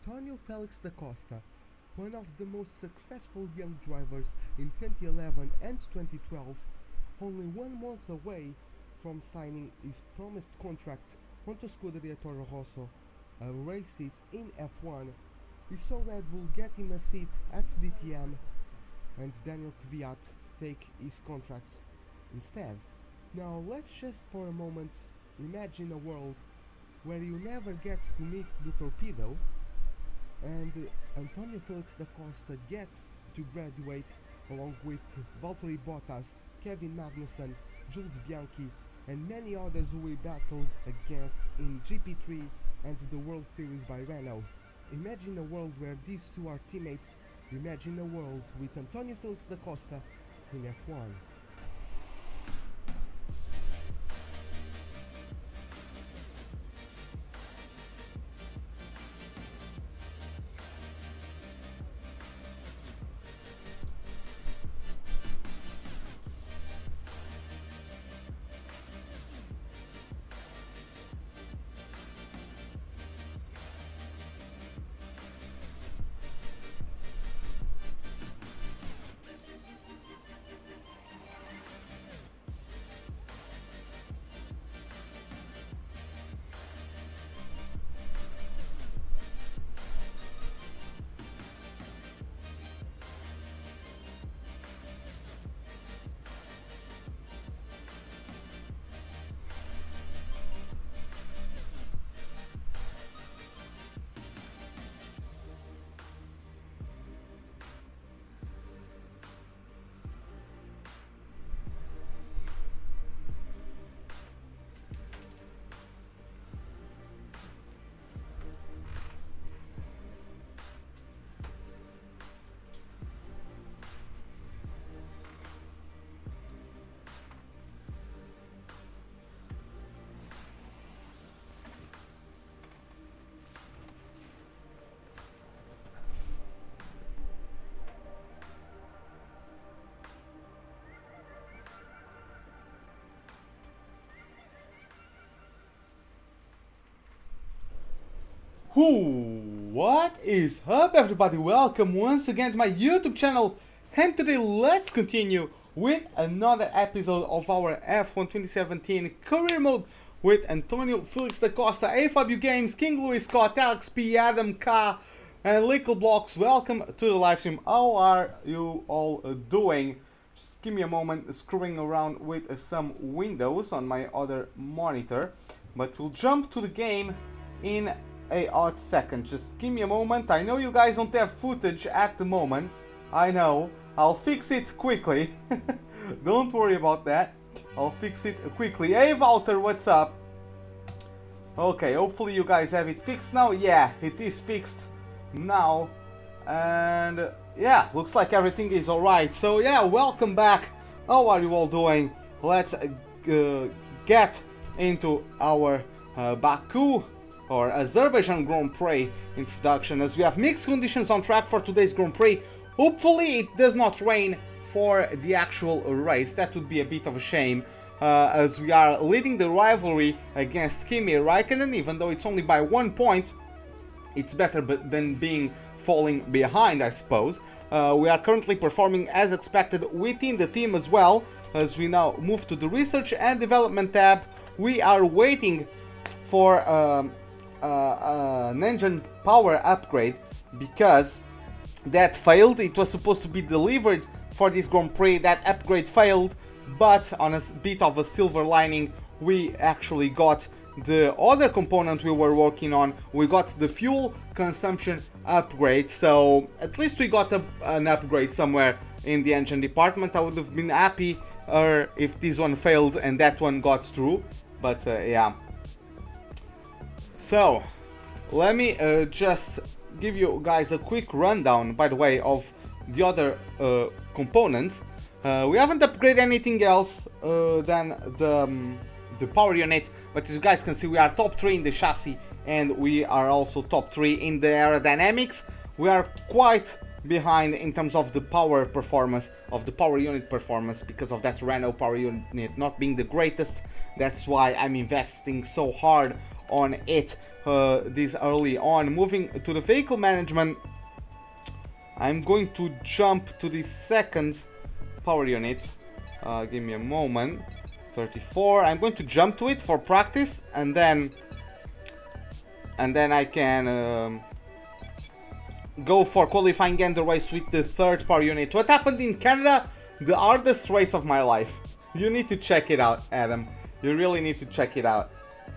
António Félix da Costa, one of the most successful young drivers in 2011 and 2012, only 1 month away from signing his promised contract onto Scuderia Toro Rosso, a race seat in F1, he saw Red Bull get him a seat at DTM and Danil Kvyat take his contract instead. Now let's just for a moment imagine a world where you never get to meet the torpedo and António Félix da Costa gets to graduate along with Valtteri Bottas, Kevin Magnussen, Jules Bianchi and many others who we battled against in GP3 and the World Series by Renault. Imagine a world where these two are teammates. Imagine a world with António Félix da Costa in F1. What is up, everybody? Welcome once again to my YouTube channel, and today let's continue with another episode of our F1 2017 career mode with António Félix da Costa, AFW Games, King Louis Scott, Alex P, Adam K, and Lickle Blocks. Welcome to the live stream. How are you all doing? Just give me a moment screwing around with some windows on my other monitor, but we'll jump to the game in a hot second. Just give me a moment. I know you guys don't have footage at the moment. I know. I'll fix it quickly. Don't worry about that. I'll fix it quickly. Hey Walter, what's up? Okay, hopefully you guys have it fixed now. Yeah, it is fixed now. And yeah, looks like everything is alright. So yeah, welcome back. How are you all doing? Let's get into our Baku or Azerbaijan Grand Prix introduction, as we have mixed conditions on track for today's Grand Prix. Hopefully it does not rain for the actual race. That would be a bit of a shame, as we are leading the rivalry against Kimi Räikkönen. Even though it's only by 1 point, it's better than falling behind, I suppose. We are currently performing as expected within the team as well. As we now move to the research and development tab, we are waiting for an engine power upgrade, because that failed. It was supposed to be delivered for this Grand Prix. That upgrade failed, but on a bit of a silver lining, we actually got the other component we were working on. We got the fuel consumption upgrade, so at least we got an upgrade somewhere in the engine department. I would have been happy if this one failed and that one got through, but yeah. So, let me just give you guys a quick rundown, by the way, of the other components. We haven't upgraded anything else than the power unit, but as you guys can see, we are top 3 in the chassis and we are also top 3 in the aerodynamics. We are quite behind in terms of the power performance, of the power unit performance, because of that Renault power unit not being the greatest. That's why I'm investing so hard on it this early on. Moving to the vehicle management, I'm going to jump to the second power unit. Give me a moment. 34. I'm going to jump to it for practice, and then I can go for qualifying and the race with the third power unit. What happened in Canada? The hardest race of my life. You need to check it out, Adam. You really need to check it out.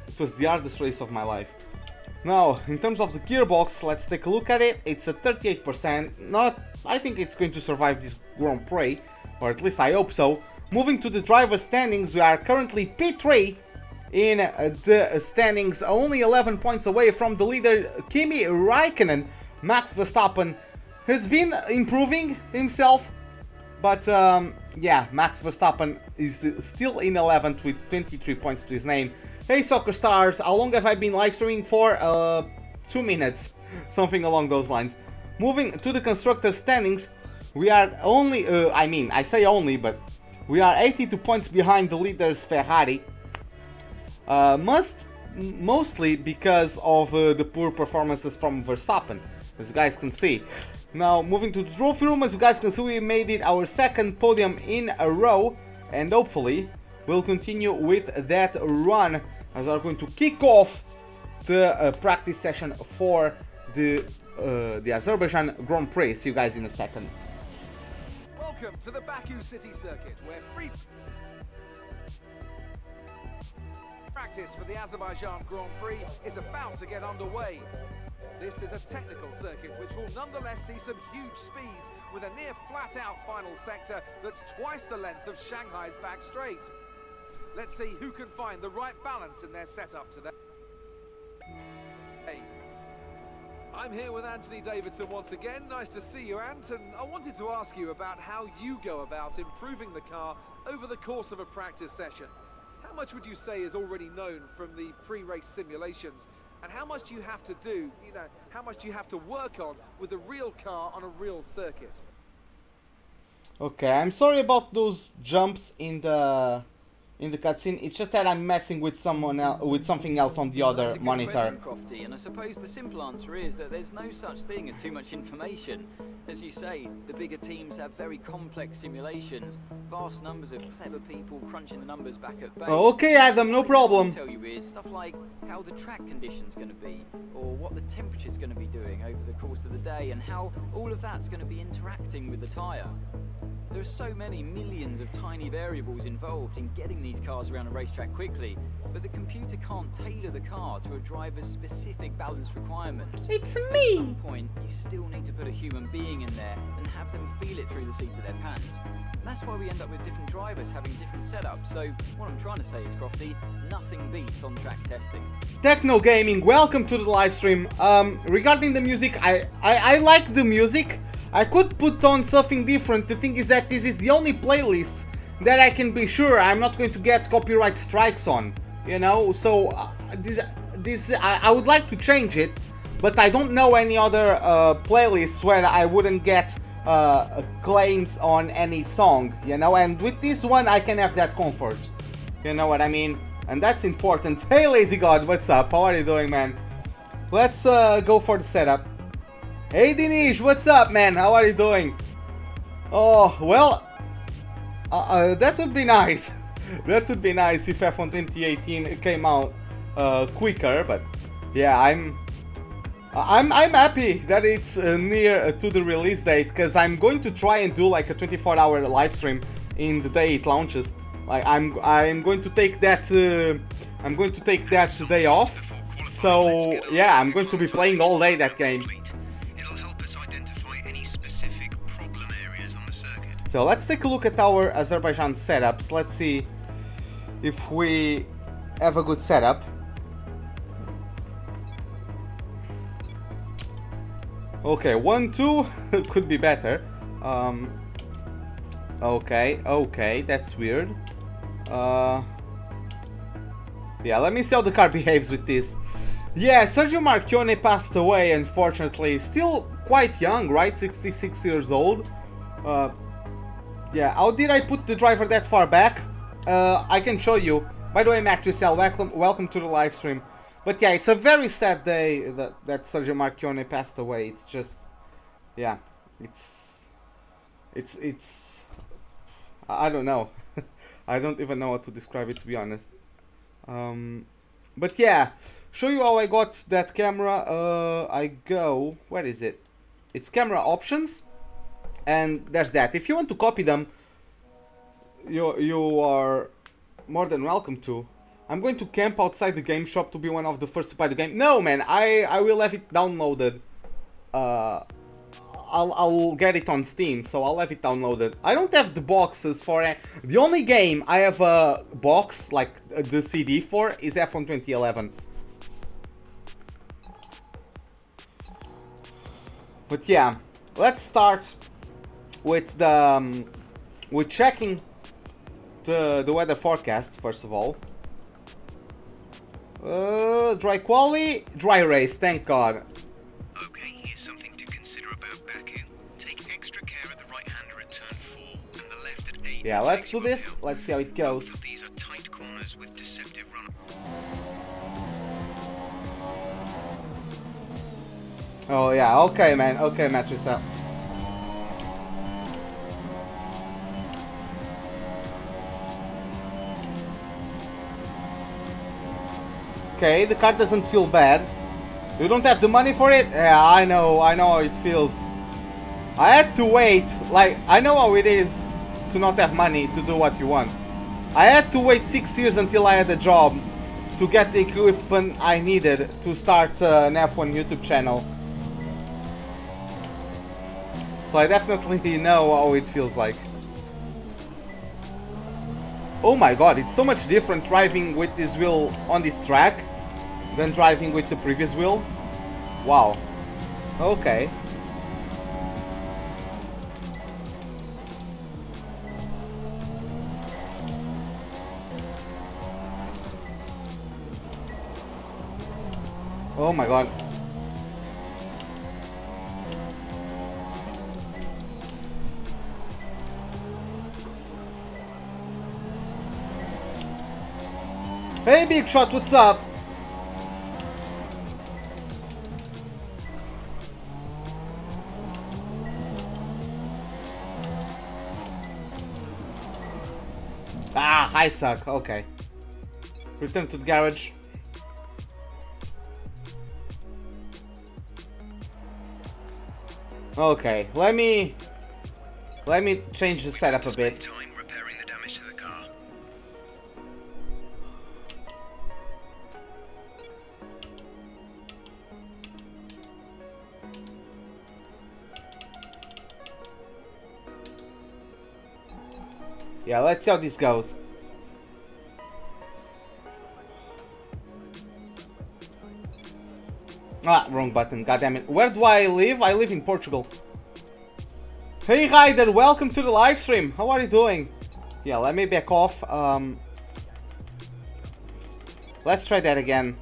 It was the hardest race of my life. Now, in terms of the gearbox, let's take a look at it. It's at 38%. I think it's going to survive this Grand Prix, or at least I hope so. Moving to the driver standings, we are currently P3 in the standings, only 11 points away from the leader, Kimi Räikkönen. Max Verstappen has been improving himself, but yeah, Max Verstappen is still in 11th with 23 points to his name. Hey Soccer Stars, how long have I been live streaming for? 2 minutes, something along those lines. Moving to the constructor standings, we are only, I say only, but we are 82 points behind the leaders Ferrari. Mostly because of the poor performances from Verstappen, as you guys can see. Now, moving to the trophy room, as you guys can see, we made it our second podium in a row, and hopefully we'll continue with that run as we're going to kick off the practice session for the Azerbaijan Grand Prix. See you guys in a second. Welcome to the Baku City Circuit, where free practice for the Azerbaijan Grand Prix is about to get underway. This is a technical circuit which will nonetheless see some huge speeds with a near flat-out final sector that's twice the length of Shanghai's back straight. Let's see who can find the right balance in their setup today. Hey, I'm here with Anthony Davidson once again. Nice to see you, Ant, and I wanted to ask you about how you go about improving the car over the course of a practice session. How much would you say is already known from the pre-race simulations? And how much do you have to do, how much do you have to work on with a real car on a real circuit? Okay, I'm sorry about those jumps in the cutscene. It's just that I'm messing with something else on the other monitor. That's a good question, Crofty, and I suppose the simple answer is that there's no such thing as too much information. As you say, the bigger teams have very complex simulations, vast numbers of clever people crunching the numbers back at base. Okay, Adam, no problem. What I can tell you is stuff like how the track condition's going to be, or what the temperature's going to be doing over the course of the day, and how all of that's going to be interacting with the tyre. There are so many millions of tiny variables involved in getting these cars around a racetrack quickly, but the computer can't tailor the car to a driver's specific balance requirements. It's me! At some point, you still need to put a human being in there and have them feel it through the seat of their pants. And that's why we end up with different drivers having different setups. So what I'm trying to say is, Crofty, nothing beats on-track testing. Techno Gaming, welcome to the live stream. Regarding the music, I like the music. I could put on something different. The thing is that this is the only playlist that I can be sure I'm not going to get copyright strikes on, you know. So I would like to change it, but I don't know any other playlists where I wouldn't get claims on any song, you know. And with this one, I can have that comfort, you know what I mean? And that's important. Hey, Lazy God, what's up? How are you doing, man? Let's go for the setup. Hey Dinesh, what's up, man? How are you doing? Oh, well, that would be nice. That would be nice if F1 2018 came out quicker, but yeah, I'm happy that it's near to the release date, because I'm going to try and do like a 24-hour live stream in the day it launches. Like I'm going to take that day off. So yeah, I'm going to be playing all day that game. So let's take a look at our Azerbaijan setups. Let's see if we have a good setup. Okay, 1-2 could be better. Okay, that's weird. Yeah, let me see how the car behaves with this. Yeah, Sergio Marchionne passed away, unfortunately. Still quite young, right? 66 years old. Yeah, how did I put the driver that far back? I can show you. By the way, Matt welcome to the live stream. But yeah, it's a very sad day that Sergio Marchionne passed away. It's just, yeah, it's I don't know. I don't even know how to describe it, to be honest. But yeah, show you how I got that camera. I go, where is it? It's camera options, and there's that. If you want to copy them, you are more than welcome to. I'm going to camp outside the game shop to be one of the first to buy the game. No, man, I will have it downloaded. I'll get it on Steam, so I'll have it downloaded. I don't have the boxes for it. The only game I have a box, like the CD for, is F1 2011. But yeah, let's start with the with checking the weather forecast first of all. Dry quali, dry race, thank God. Okay, here's something to consider about Baku. Take extra care of the right hander at turn 4 and the left at 8. Yeah, let's do this. Let's see how it goes. These are tight corners with deceptive run. Oh yeah, okay man, okay Matrisa. Okay, the car doesn't feel bad. You don't have the money for it? Yeah, I know how it feels. I had to wait, like, I know how it is to not have money to do what you want. I had to wait 6 years until I had a job to get the equipment I needed to start an F1 YouTube channel. So I definitely know how it feels like. Oh my god, it's so much different driving with this wheel on this track than driving with the previous wheel. Wow. Okay. Oh my god. Hey Big Shot, what's up? Ah, I suck. Okay. Return to the garage. Okay, let me change the setup a bit. Time repairing the damage to the car. Yeah, let's see how this goes. Ah, wrong button, goddammit. Where do I live? I live in Portugal. Hey Ryder, welcome to the live stream. How are you doing? Yeah, let me back off. Let's try that again.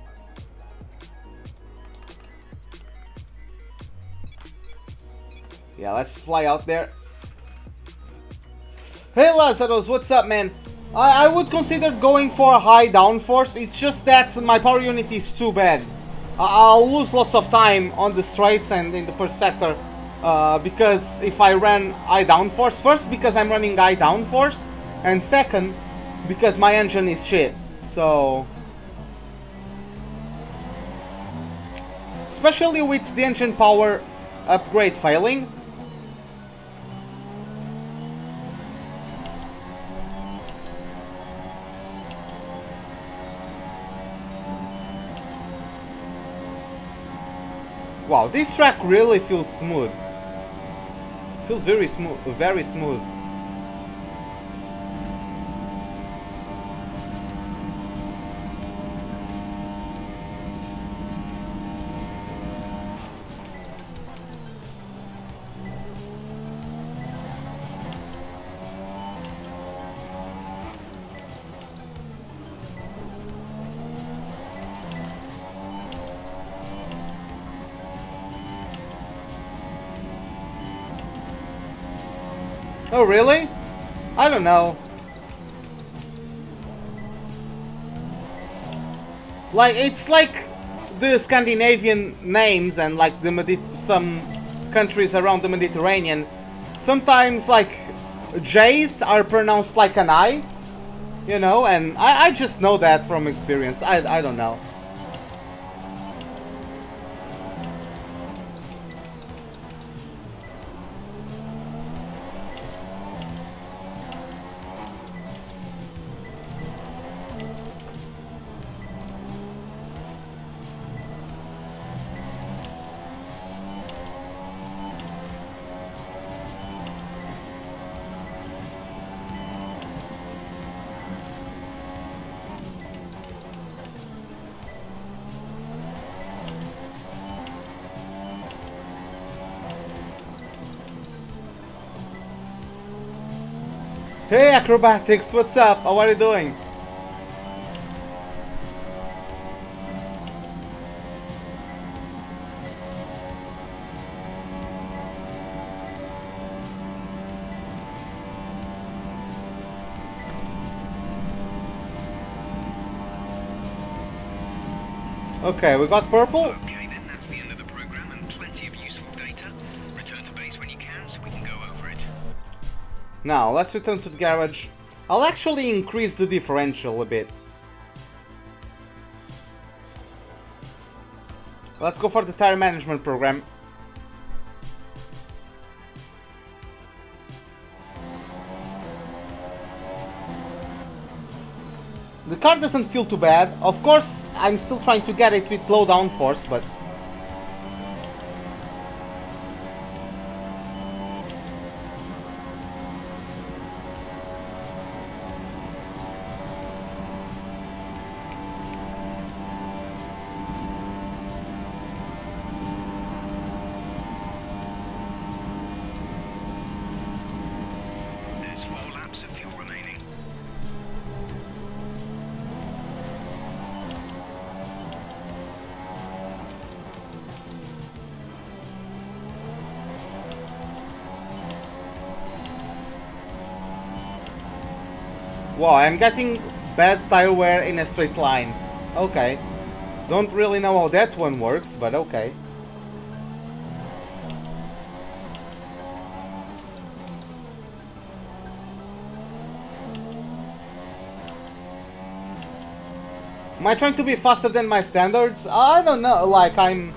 Yeah, let's fly out there. Hey Lazarus, what's up, man? I would consider going for a high downforce. It's just that my power unit is too bad. I'll lose lots of time on the straights and in the first sector because if I ran high downforce. First, because I'm running high downforce, and second, because my engine is shit. So, especially with the engine power upgrade failing. Wow, this track really feels smooth. Feels very smooth, very smooth. Oh, really? I don't know. Like, it's like the Scandinavian names and like the some countries around the Mediterranean, sometimes like J's are pronounced like an I, you know, and I just know that from experience. I don't know. Hey Acrobatics, what's up? How are you doing? Okay, we got purple. Okay, then that's the end of the program and plenty of useful data. Return to base when you can so we can go over it. Now, let's return to the garage. I'll actually increase the differential a bit. Let's go for the tire management program. The car doesn't feel too bad. Of course, I'm still trying to get it with low downforce, but... There's 4 laps of fuel remaining. Wow, I'm getting bad tire wear in a straight line. Okay. Don't really know how that one works, but okay. Am I trying to be faster than my standards? I don't know, like I'm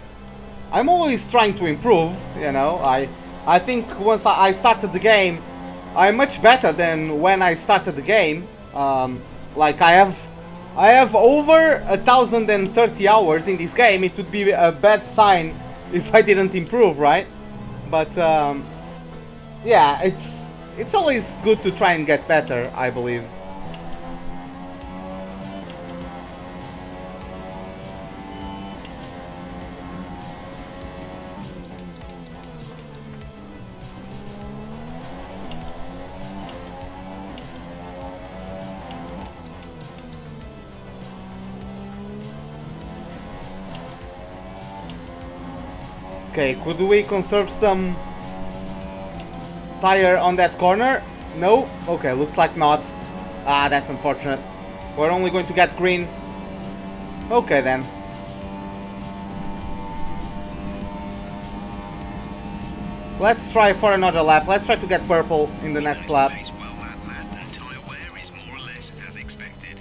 always trying to improve, you know. I think once I started the game, I'm much better than when I started the game. Like I have over 1,030 hours in this game. It would be a bad sign if I didn't improve, right? But yeah, it's always good to try and get better, I believe. Okay, could we conserve some tire on that corner? No? Okay, looks like not. Ah, that's unfortunate. We're only going to get green. Okay then. Let's try for another lap. Let's try to get purple in the next lap. Well, that lap and tyre wear is more or less as expected.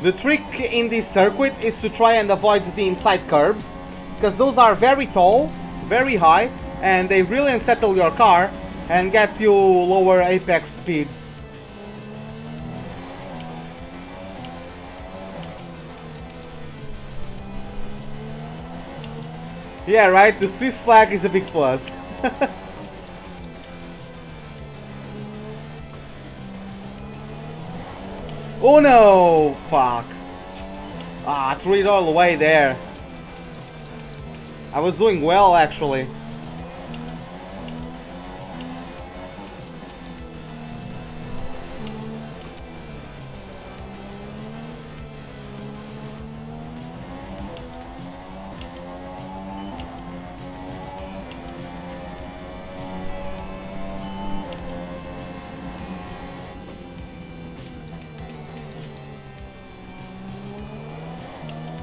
The trick in this circuit is to try and avoid the inside curbs, because those are very tall, very high, and they really unsettle your car and get you lower apex speeds. Yeah, right, the Swiss flag is a big plus. Oh no! Fuck. Ah, threw it all the way there. I was doing well, actually.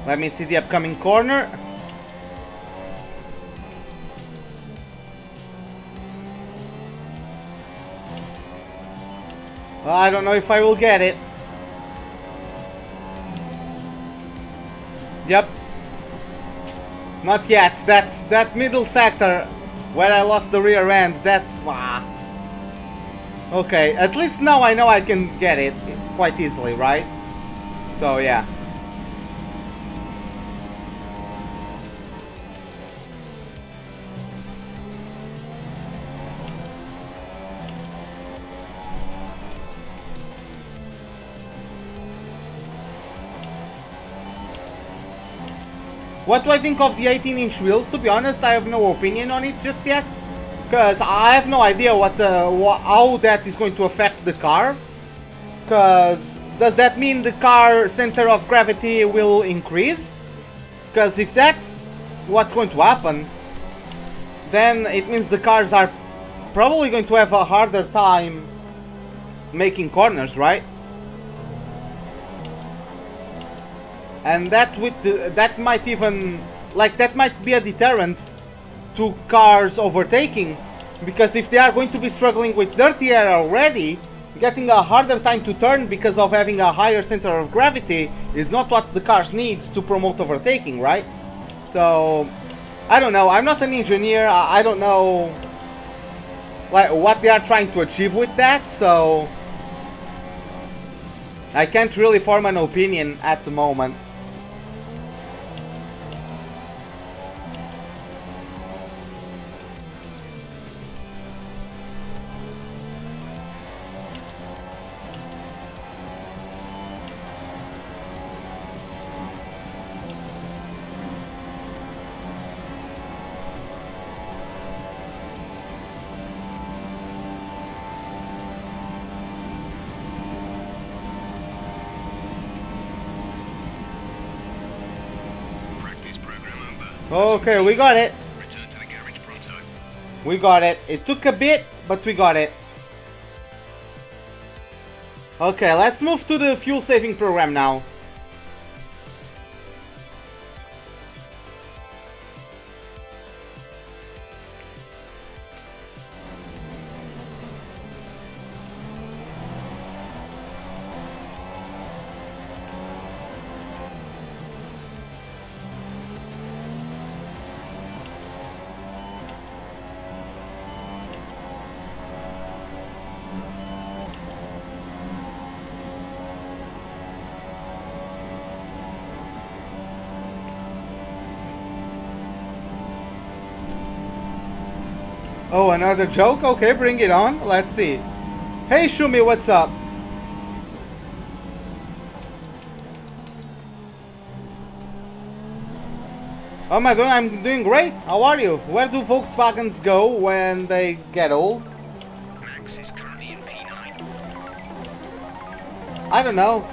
Let me see the upcoming corner. I don't know if I will get it. Yep. Not yet. That's that middle sector where I lost the rear ends. That's... Okay, at least now I know I can get it quite easily, right? So, yeah. What do I think of the 18-inch wheels? To be honest, I have no opinion on it just yet. Because I have no idea how that is going to affect the car. Because does that mean the car center of gravity will increase? Because if that's what's going to happen, then it means the cars are probably going to have a harder time making corners, right? And that might even, like, that might be a deterrent to cars overtaking, because if they are going to be struggling with dirty air already, getting a harder time to turn because of having a higher center of gravity is not what the cars needs to promote overtaking, right? So, I don't know. I'm not an engineer. I don't know like what they are trying to achieve with that, so I can't really form an opinion at the moment. Okay, we got it. Return to the garage pronto. We got it. It took a bit, but we got it. Okay, let's move to the fuel saving program now. Oh, another joke? Okay, bring it on. Let's see. Hey, Shumi, what's up? How am I doing? I'm doing great. How are you? Where do Volkswagens go when they get old? Max is currently in P9. I don't know.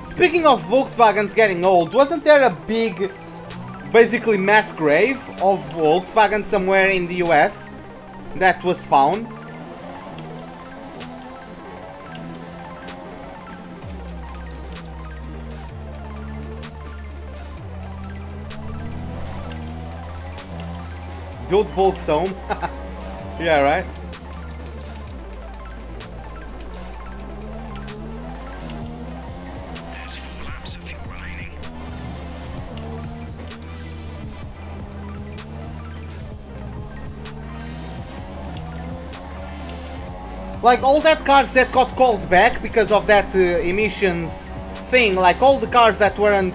Speaking of Volkswagens getting old, wasn't there a big, basically mass grave of Volkswagen somewhere in the US that was found? The old Volks home. Yeah, right? There's 4 laps of fuel remaining. Like all that cars that got called back because of that emissions thing, like all the cars that weren't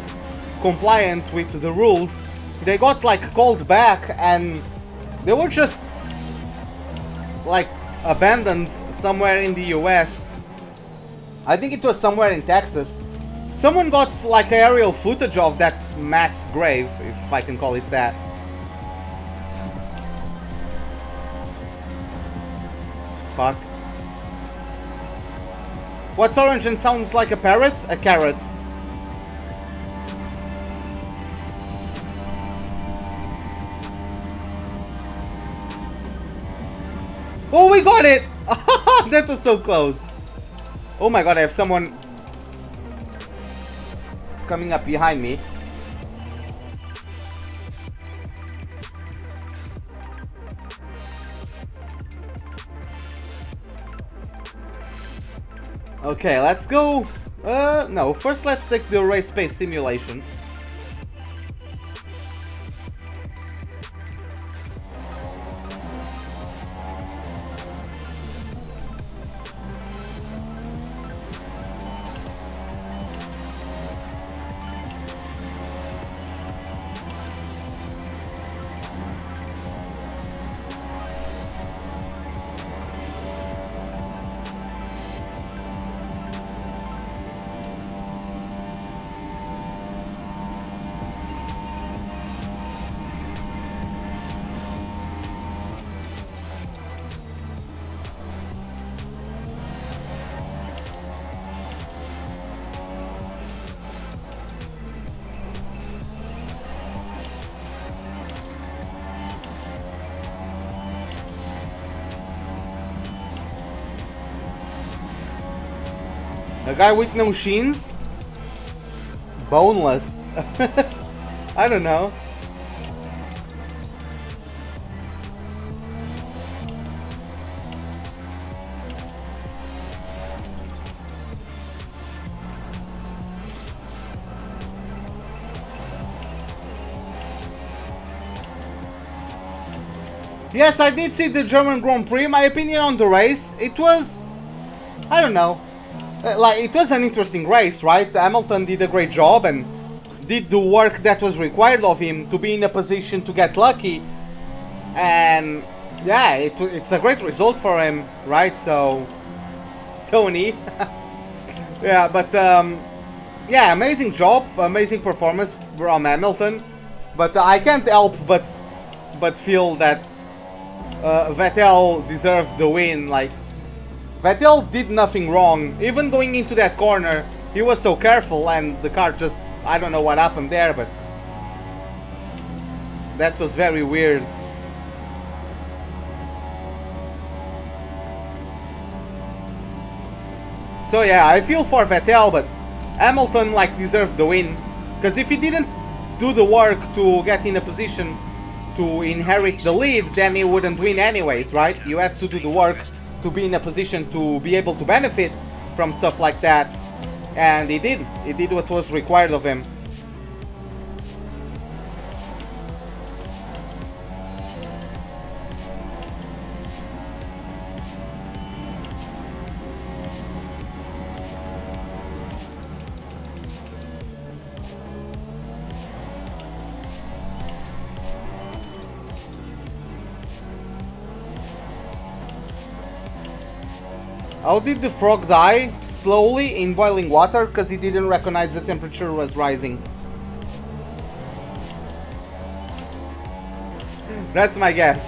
compliant with the rules, they got like called back and they were just like abandoned somewhere in the US. I think it was somewhere in Texas. Someone got like aerial footage of that mass grave, if I can call it that. Fuck. What's orange and sounds like a parrot? A carrot. Oh, we got it! That was so close. Oh my god, I have someone coming up behind me. Okay, let's go. No, first let's take the race pace simulation. A guy with no shins? Boneless. I don't know. Yes, I did see the German Grand Prix. My opinion on the race, it was... I don't know. Like, it was an interesting race, right? Hamilton did a great job and did the work that was required of him to be in a position to get lucky. And yeah, it's a great result for him, right? So, Tony. Yeah, but yeah, amazing job, amazing performance from Hamilton. But I can't help but feel that Vettel deserved the win. Like, Vettel did nothing wrong. Even going into that corner, he was so careful and the car just... I don't know what happened there, but... that was very weird. So yeah, I feel for Vettel, but Hamilton, like, deserved the win. Because if he didn't do the work to get in a position to inherit the lead, then he wouldn't win anyways, right? You have to do the work to be in a position to be able to benefit from stuff like that, and he did what was required of him. How did the frog die? Slowly in boiling water, because he didn't recognize the temperature was rising. That's my guess.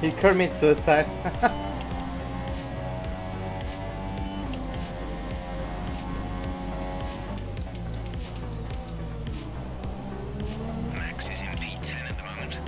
He commits suicide. Max is in P10 at the moment.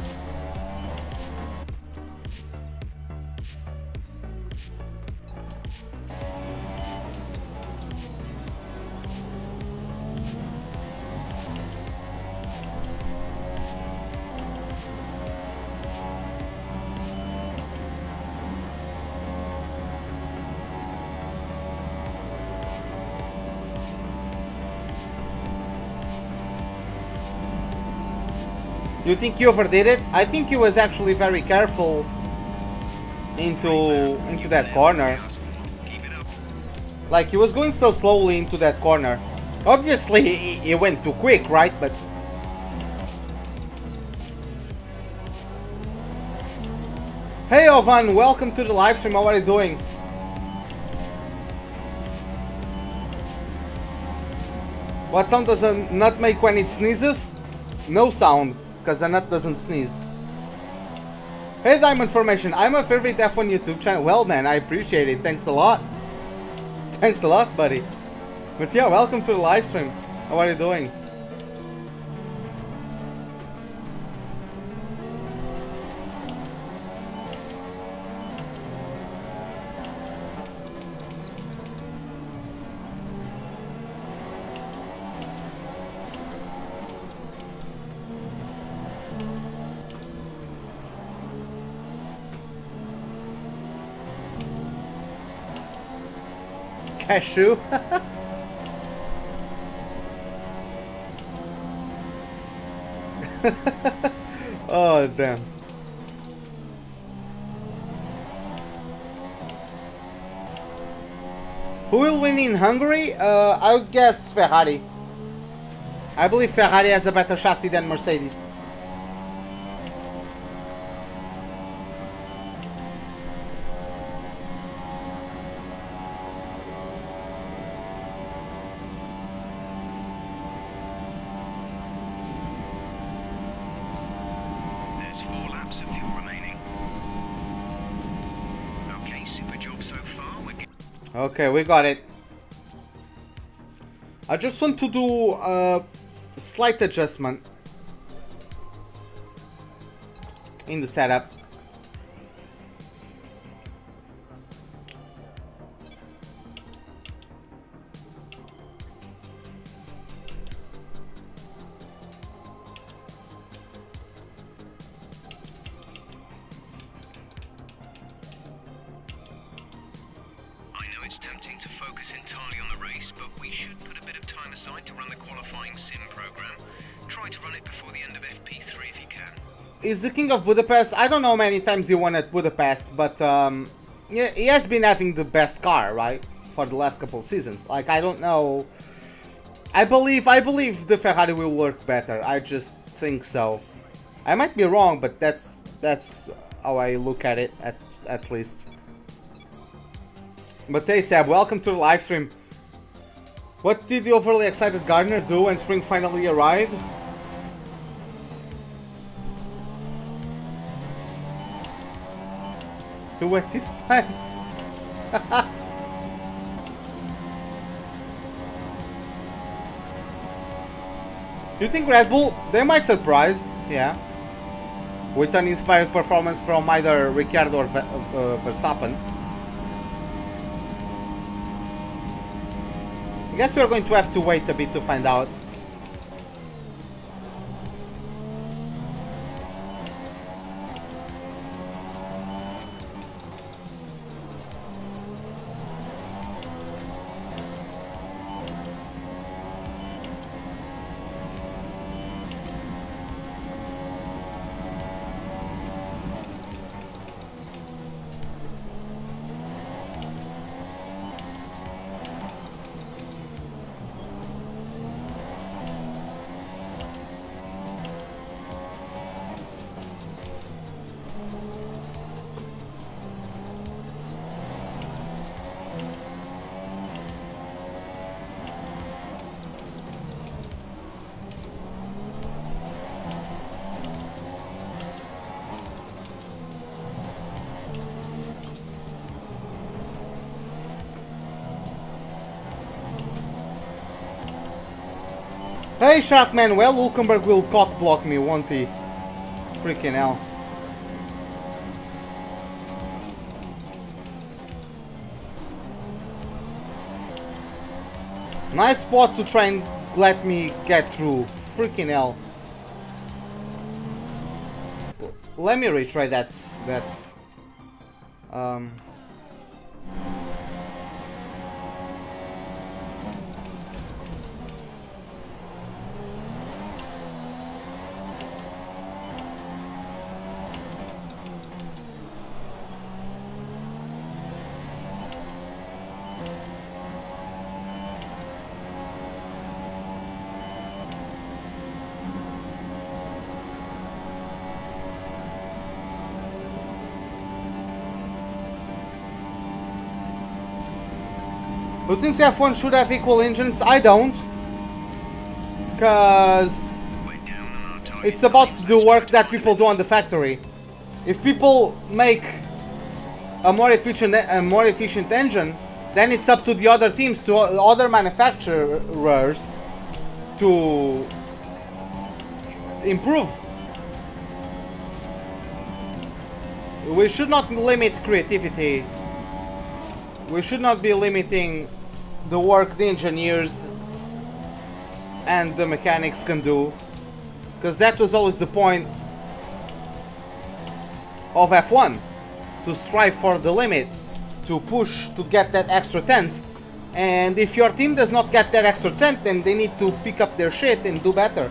You think he overdid it? I think he was actually very careful into that corner. Like, he was going so slowly into that corner. Obviously, he went too quick, right? But hey, Ovan, welcome to the live stream. How are you doing? What sound does a nut make when it sneezes? No sound, because a nut doesn't sneeze. Hey Diamond Formation, I'm a favorite F1 YouTube channel. Well man, I appreciate it. Thanks a lot. Thanks a lot, buddy. But yeah, welcome to the live stream. How are you doing? Cashew. Oh damn. Who will win in Hungary? I would guess Ferrari. I believe Ferrari has a better chassis than Mercedes. Okay, we got it. I just want to do a slight adjustment in the setup. It's tempting to focus entirely on the race, but we should put a bit of time aside to run the qualifying sim program. Try to run it before the end of FP3 if you can. Is the King of Budapest? I don't know how many times he won at Budapest, but yeah, he has been having the best car, right, for the last couple of seasons. Like, I don't know. I believe the Ferrari will work better. I just think so. I might be wrong, but that's how I look at it, at least. But hey Seb, welcome to the live stream. What did the overly excited gardener do when spring finally arrived? He wet his pants. You think Red Bull? They might surprise, yeah. With an inspired performance from either Ricciardo or Verstappen. I guess we're going to have to wait a bit to find out. Hey Sharkman, well Hulkenberg will cock block me, won't he? Freaking hell. Nice spot to try and let me get through. Freaking hell. Let me retry that. Who thinks F1 should have equal engines? I don't. Because it's about the work that people do on the factory. if people make a more efficient engine, then it's up to the other teams, to other manufacturers, to improve. We should not limit creativity. We should not be limiting the work the engineers and the mechanics can do, because that was always the point of F1, to strive for the limit, to push to get that extra tenth. And if your team does not get that extra tenth, then they need to pick up their shit and do better.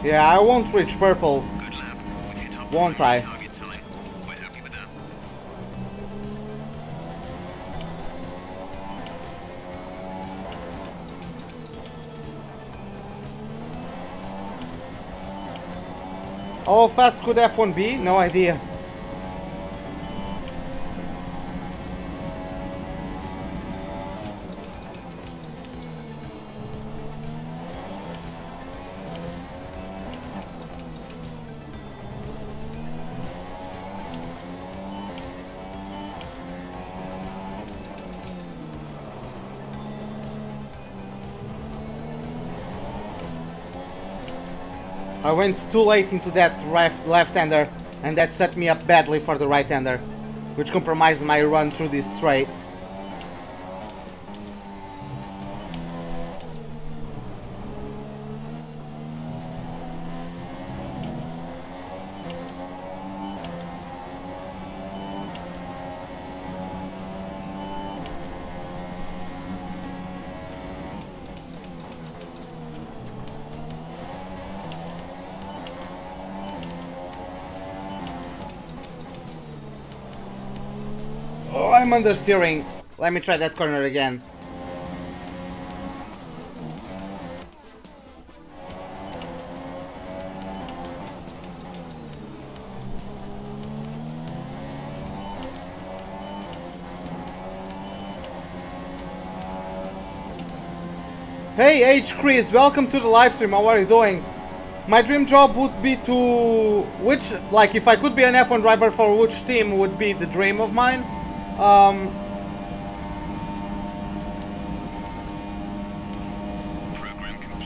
Yeah, I won't reach purple, won't I? How fast could F1 be? No idea. I went too late into that left-hander, and that set me up badly for the right-hander, which compromised my run through this straight. Oh, I'm understeering. Let me try that corner again. Hey Kris, welcome to the live stream. How are you doing? My dream job would be to... which, like, if I could be an F1 driver, for which team would be the dream of mine?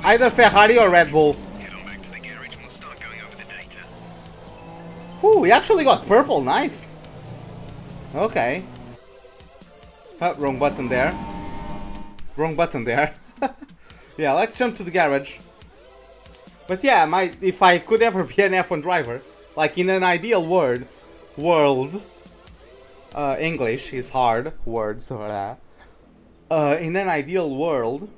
Either Ferrari or Red Bull. Head on back to the garage and we'll start going over the data. Whew, we actually got purple. Nice. Okay. Oh, wrong button there. Wrong button there. Yeah, let's jump to the garage. But yeah, if I could ever be an F1 driver, like in an ideal world, English is hard, words, in an ideal world,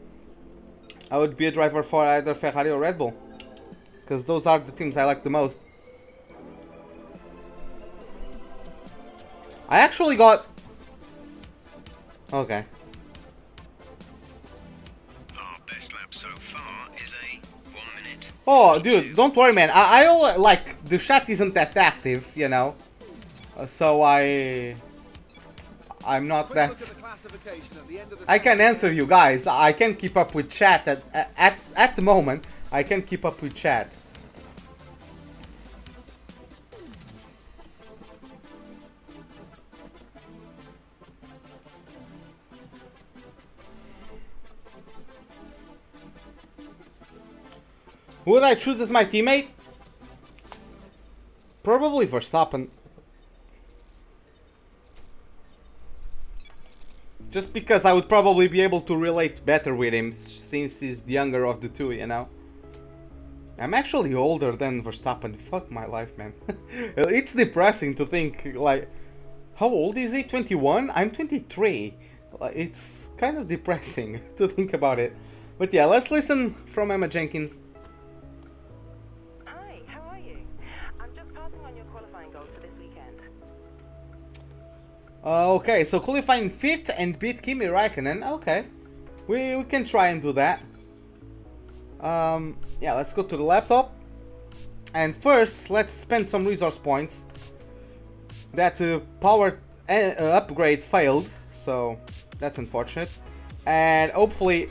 I would be a driver for either Ferrari or Red Bull, because those are the teams I like the most. I actually got... Okay. Our best lap so far is a 1 minute. Oh, dude, don't worry, man. I like, the chat isn't that active, you know, so I'm not that... I can answer you guys. I can keep up with chat at the moment. I can keep up with chat. Who would I choose as my teammate? Probably Verstappen. Just because I would probably be able to relate better with him since he's the younger of the two, you know? I'm actually older than Verstappen. Fuck my life, man. It's depressing to think, like, how old is he? 21? I'm 23. Like, it's kind of depressing to think about it. But yeah, let's listen from Emma Jenkins. Hi, how are you? I'm just passing on your qualifying goals for this weekend. Okay, so qualifying 5th and beat Kimi Räikkönen. Okay, we can try and do that. Yeah, let's go to the laptop. And first, let's spend some resource points. That power upgrade failed, so that's unfortunate. And hopefully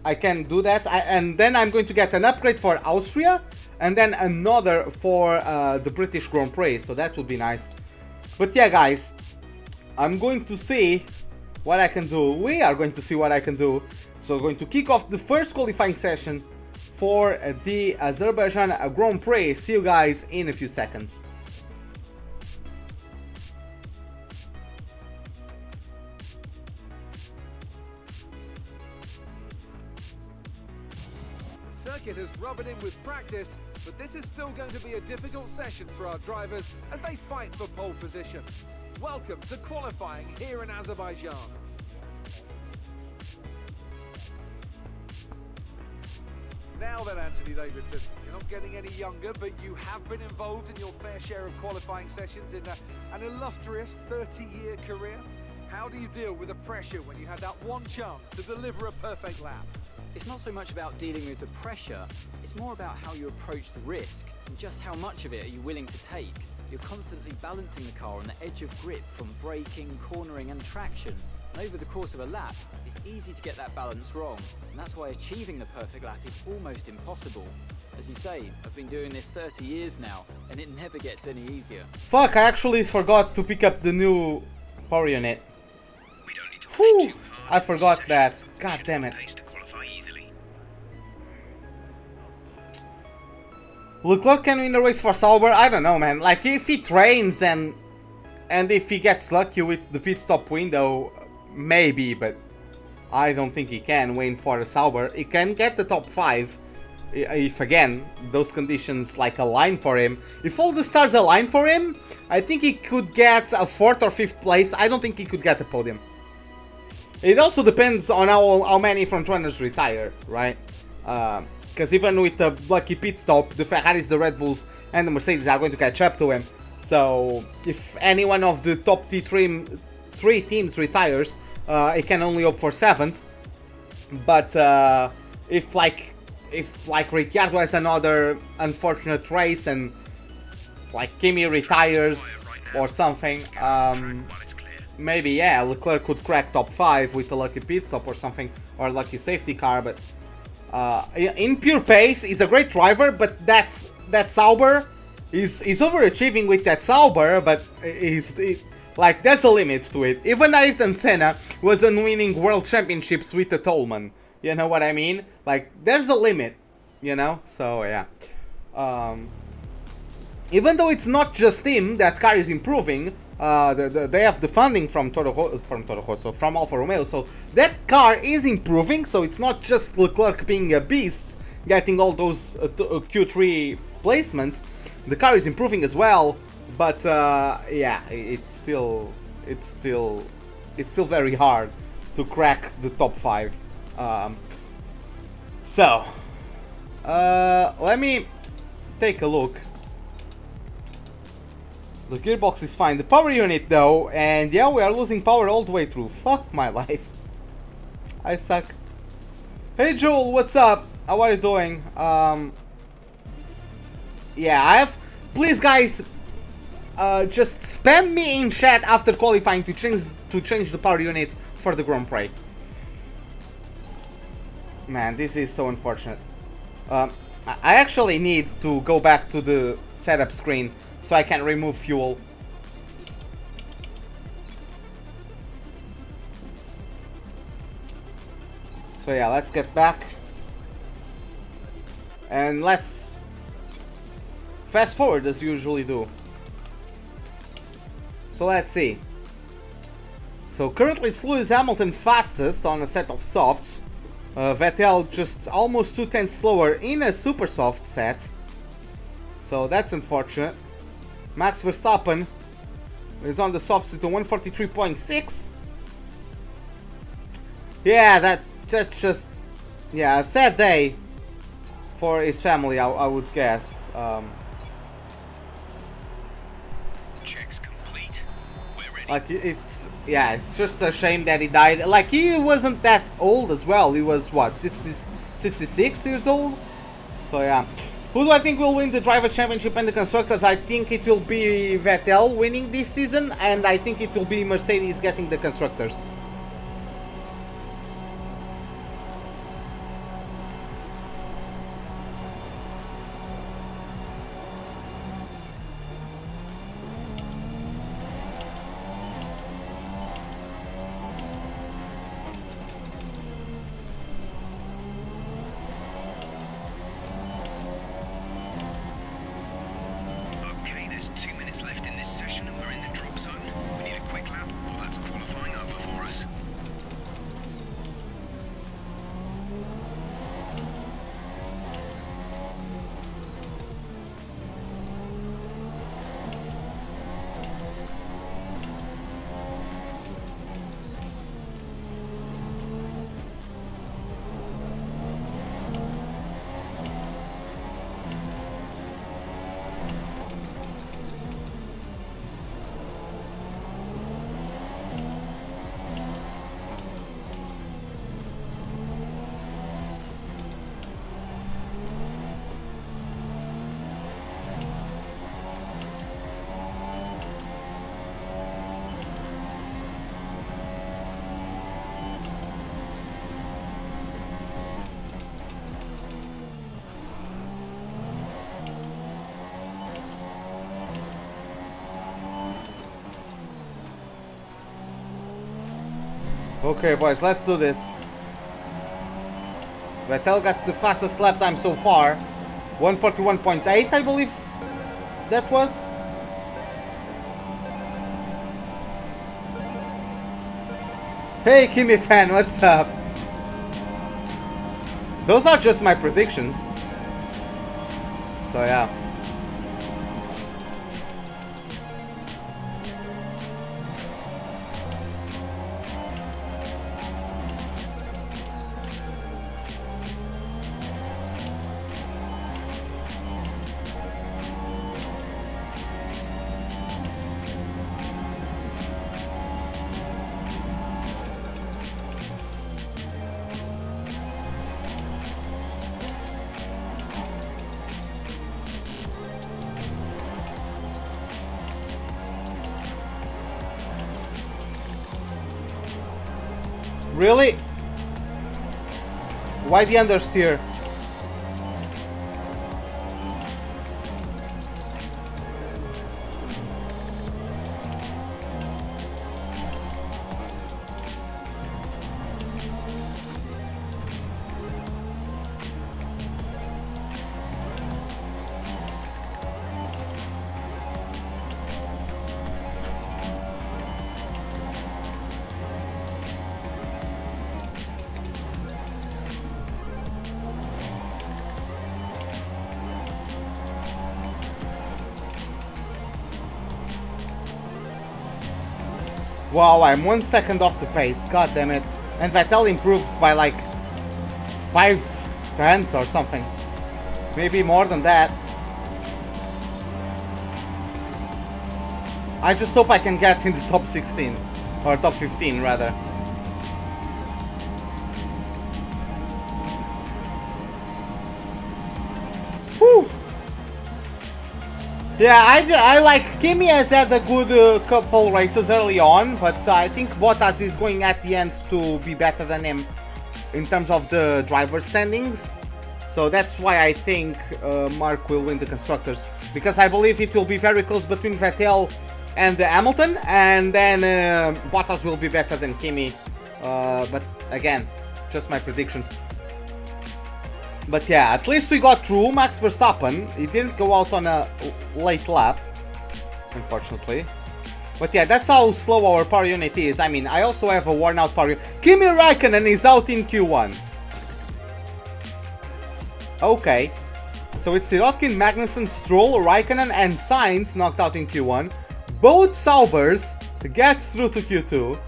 I can do that. And then I'm going to get an upgrade for Austria, and then another for the British Grand Prix, so that would be nice. But yeah, guys, I'm going to see what I can do. We are going to see what I can do. So we're going to kick off the first qualifying session for the Azerbaijan Grand Prix. See you guys in a few seconds. The circuit has rubbed in with practice, but this is still going to be a difficult session for our drivers as they fight for pole position. Welcome to qualifying here in Azerbaijan. Now then, Anthony Davidson, you're not getting any younger, but you have been involved in your fair share of qualifying sessions in an illustrious 30-year career. How do you deal with the pressure when you had that one chance to deliver a perfect lap? It's not so much about dealing with the pressure, it's more about how you approach the risk and just how much of it are you willing to take. You're constantly balancing the car on the edge of grip from braking, cornering and traction. And over the course of a lap, it's easy to get that balance wrong, and that's why achieving the perfect lap is almost impossible. As you say, I've been doing this 30 years now, and it never gets any easier. Fuck, I actually forgot to pick up the new power unit. We don't need to Whew, fight too hard. I forgot This that. session God should damn have it. pace to qualify easily. Leclerc can win the race for Sauber? I don't know, man. Like, if he trains and if he gets lucky with the pit stop window, maybe, but I don't think he can win for the Sauber. He can get the top 5 if, again, those conditions like align for him. If all the stars align for him, I think he could get a 4th or 5th place. I don't think he could get a podium. It also depends on how many front runners retire, right? Because even with the lucky pit stop, the Ferraris, the Red Bulls, and the Mercedes are going to catch up to him. So if any one of the top three teams retires, it can only hope for 7th. But if Ricciardo has another unfortunate race and like Kimi retires or something, maybe yeah, Leclerc could crack top 5 with a lucky pit stop or something, or a lucky safety car. But in pure pace, he's a great driver, but that Sauber is overachieving with that Sauber, but like, there's a limit to it. Even Ayrton Senna wasn't winning world championships with the Tolman. You know what I mean? Like, there's a limit, you know? So, yeah. Even though it's not just him, that car is improving. They have the funding from from Alfa Romeo, so that car is improving. So it's not just Leclerc being a beast, getting all those Q3 placements. The car is improving as well. But yeah, it's still very hard to crack the top 5. So let me take a look. The gearbox is fine. The power unit though, and yeah, we are losing power all the way through. Fuck my life. I suck. Hey Joel, what's up? How are you doing? Yeah, please guys, just spam me in chat after qualifying to change the power unit for the Grand Prix. Man, this is so unfortunate. I actually need to go back to the setup screen so I can remove fuel. So yeah, let's get back. And let's fast forward as you usually do. So let's see. So currently it's Lewis Hamilton fastest on a set of softs. Vettel just almost 2/10 slower in a super soft set. So that's unfortunate. Max Verstappen is on the softs with a 143.6. Yeah, that's just, yeah, a sad day for his family, I would guess. Checks complete. We're ready. Like, it's just a shame that he died. Like, he wasn't that old as well. He was, what, 66 years old? So, yeah. Who do I think will win the Drivers' Championship and the Constructors? I think it will be Vettel winning this season, and I think it will be Mercedes getting the Constructors. Okay, there's 2 minutes left in this session and we're in the drop zone. We need a quick lap, or that's qualifying over for us. Okay, boys, let's do this. Vettel got the fastest lap time so far. 141.8, I believe that was. Hey, Kimi fan, what's up? Those are just my predictions. So, yeah. Really? Why the understeer? Wow, I'm 1 second off the pace, god damn it. And Vettel improves by like 5 tenths or something. Maybe more than that. I just hope I can get in the top 16. Or top 15 rather. Whew. Yeah, I like Kimi has had a good couple races early on, but I think Bottas is going at the end to be better than him in terms of the driver standings. So that's why I think Mark will win the Constructors, because I believe it will be very close between Vettel and Hamilton, and then Bottas will be better than Kimi. But again, just my predictions. But yeah, at least we got through Max Verstappen. He didn't go out on a late lap, unfortunately. But yeah, that's how slow our power unit is. I mean, I also have a worn out power unit. Kimi Räikkönen is out in Q1. Okay. So it's Sirotkin, Magnussen, Stroll, Räikkönen and Sainz knocked out in Q1. Both Saubers get through to Q2.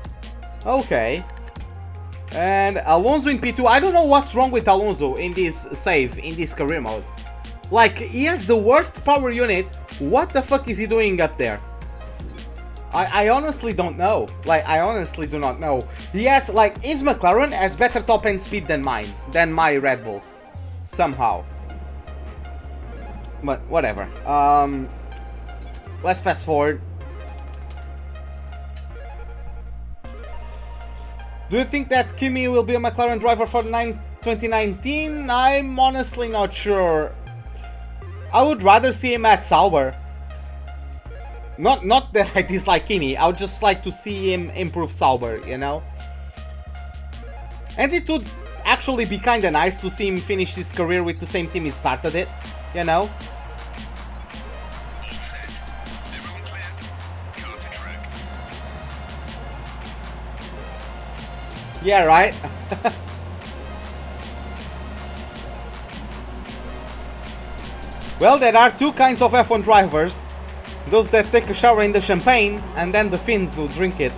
Okay. And Alonso in P2. I don't know what's wrong with Alonso in this save, in this career mode. Like, he has the worst power unit. What the fuck is he doing up there? I honestly don't know. Like, I honestly do not know. He has, like, his McLaren has better top end speed than mine. Than my Red Bull. Somehow. But, whatever. Let's fast forward. Do you think that Kimi will be a McLaren driver for 2019? I'm honestly not sure. I would rather see him at Sauber. Not that I dislike Kimi, I would just like to see him improve Sauber, you know? And it would actually be kinda nice to see him finish his career with the same team he started it, you know? All set. Everyone clear. Car to track. Yeah, right? Well, there are two kinds of F1 drivers. Those that take a shower in the champagne, and then the Finns will drink it.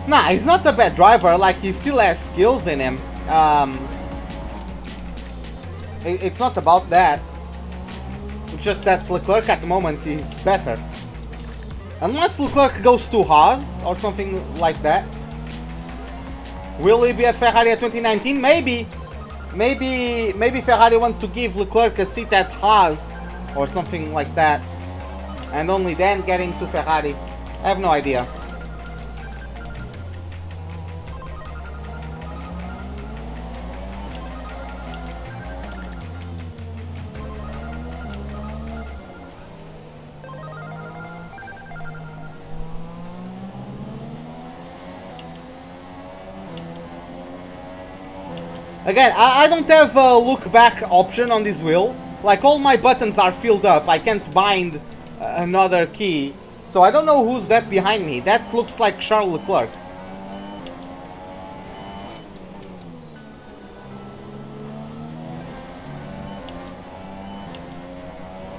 Nah, he's not a bad driver, like, he still has skills in him. It's not about that. It's just that Leclerc at the moment is better. Unless Leclerc goes to Haas or something like that. Will he be at Ferrari at 2019? Maybe. Maybe Ferrari want to give Leclerc a seat at Haas or something like that. And only then get him to Ferrari. I have no idea. Again, I don't have a look back option on this wheel. Like, all my buttons are filled up. I can't bind another key. So I don't know who's that behind me. That looks like Charles Leclerc.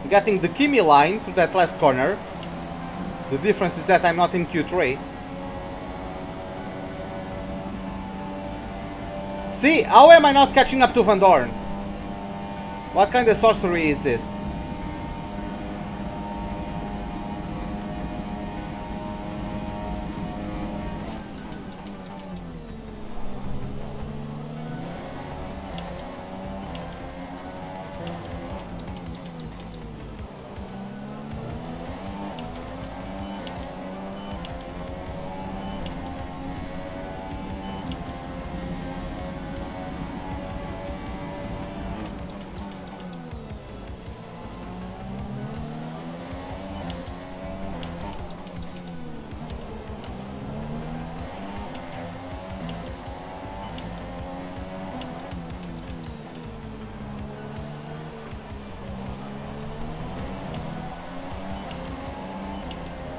Getting the Kimi line through that last corner. The difference is that I'm not in Q3. See, how am I not catching up to Van Dorn? What kind of sorcery is this?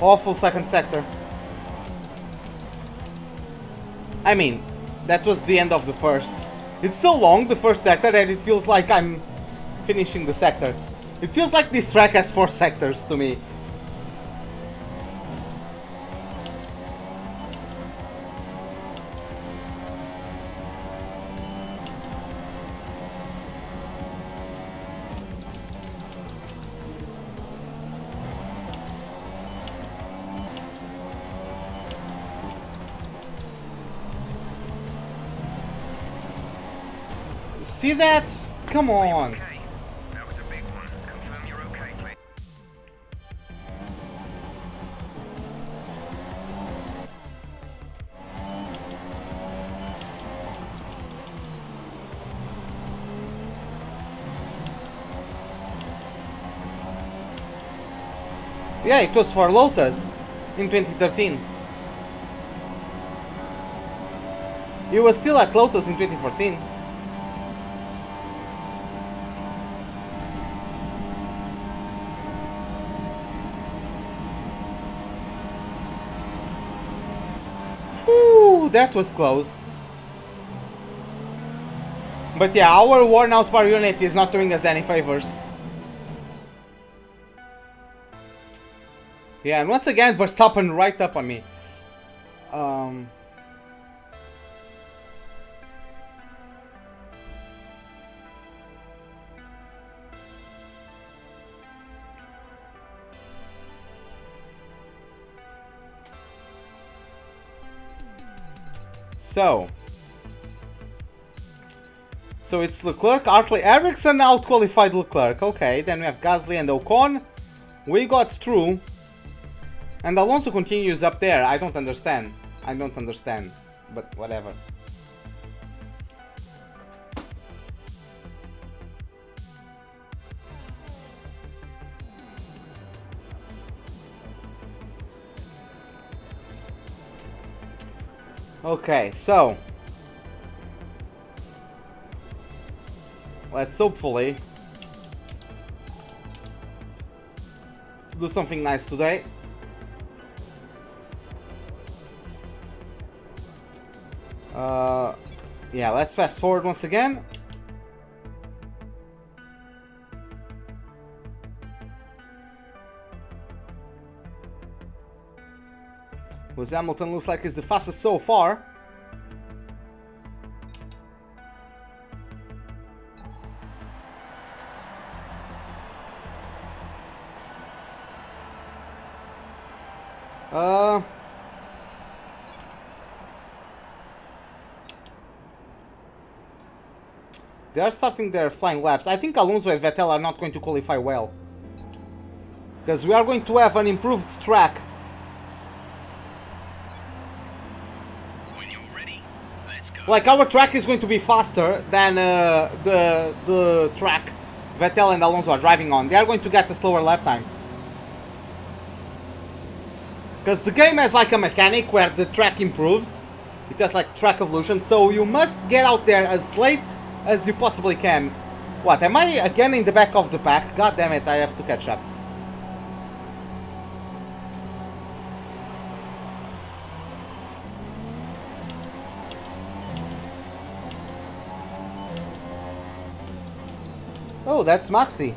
Awful second sector. I mean, that was the end of the first. It's so long, the first sector, that it feels like I'm finishing the sector. It feels like this track has 4 sectors to me. See that? Come on. Okay. That was a big one. Confirm you're okay, please. Yeah, it was for Lotus in 2013. He was still at Lotus in 2014. Whew, that was close. But yeah, our worn out power unit is not doing us any favors. Yeah, and once again, Verstappen right up on me. So it's Leclerc, Hartley, Ericsson out-qualified Leclerc. Okay, then we have Gasly and Ocon. We got through. And Alonso continues up there. I don't understand. But whatever. Okay, so let's hopefully do something nice today. Yeah, let's fast forward once again. Lewis Hamilton looks like he's the fastest so far. They are starting their flying laps. I think Alonso and Vettel are not going to qualify well, because we are going to have an improved track. When you're ready, let's go. Like, our track is going to be faster than the track Vettel and Alonso are driving on. They are going to get a slower lap time, because the game has like a mechanic where the track improves. It has like track evolution, so you must get out there as late as you possibly can. What, am I again in the back of the pack? God damn it, I have to catch up. Oh, that's Maxi.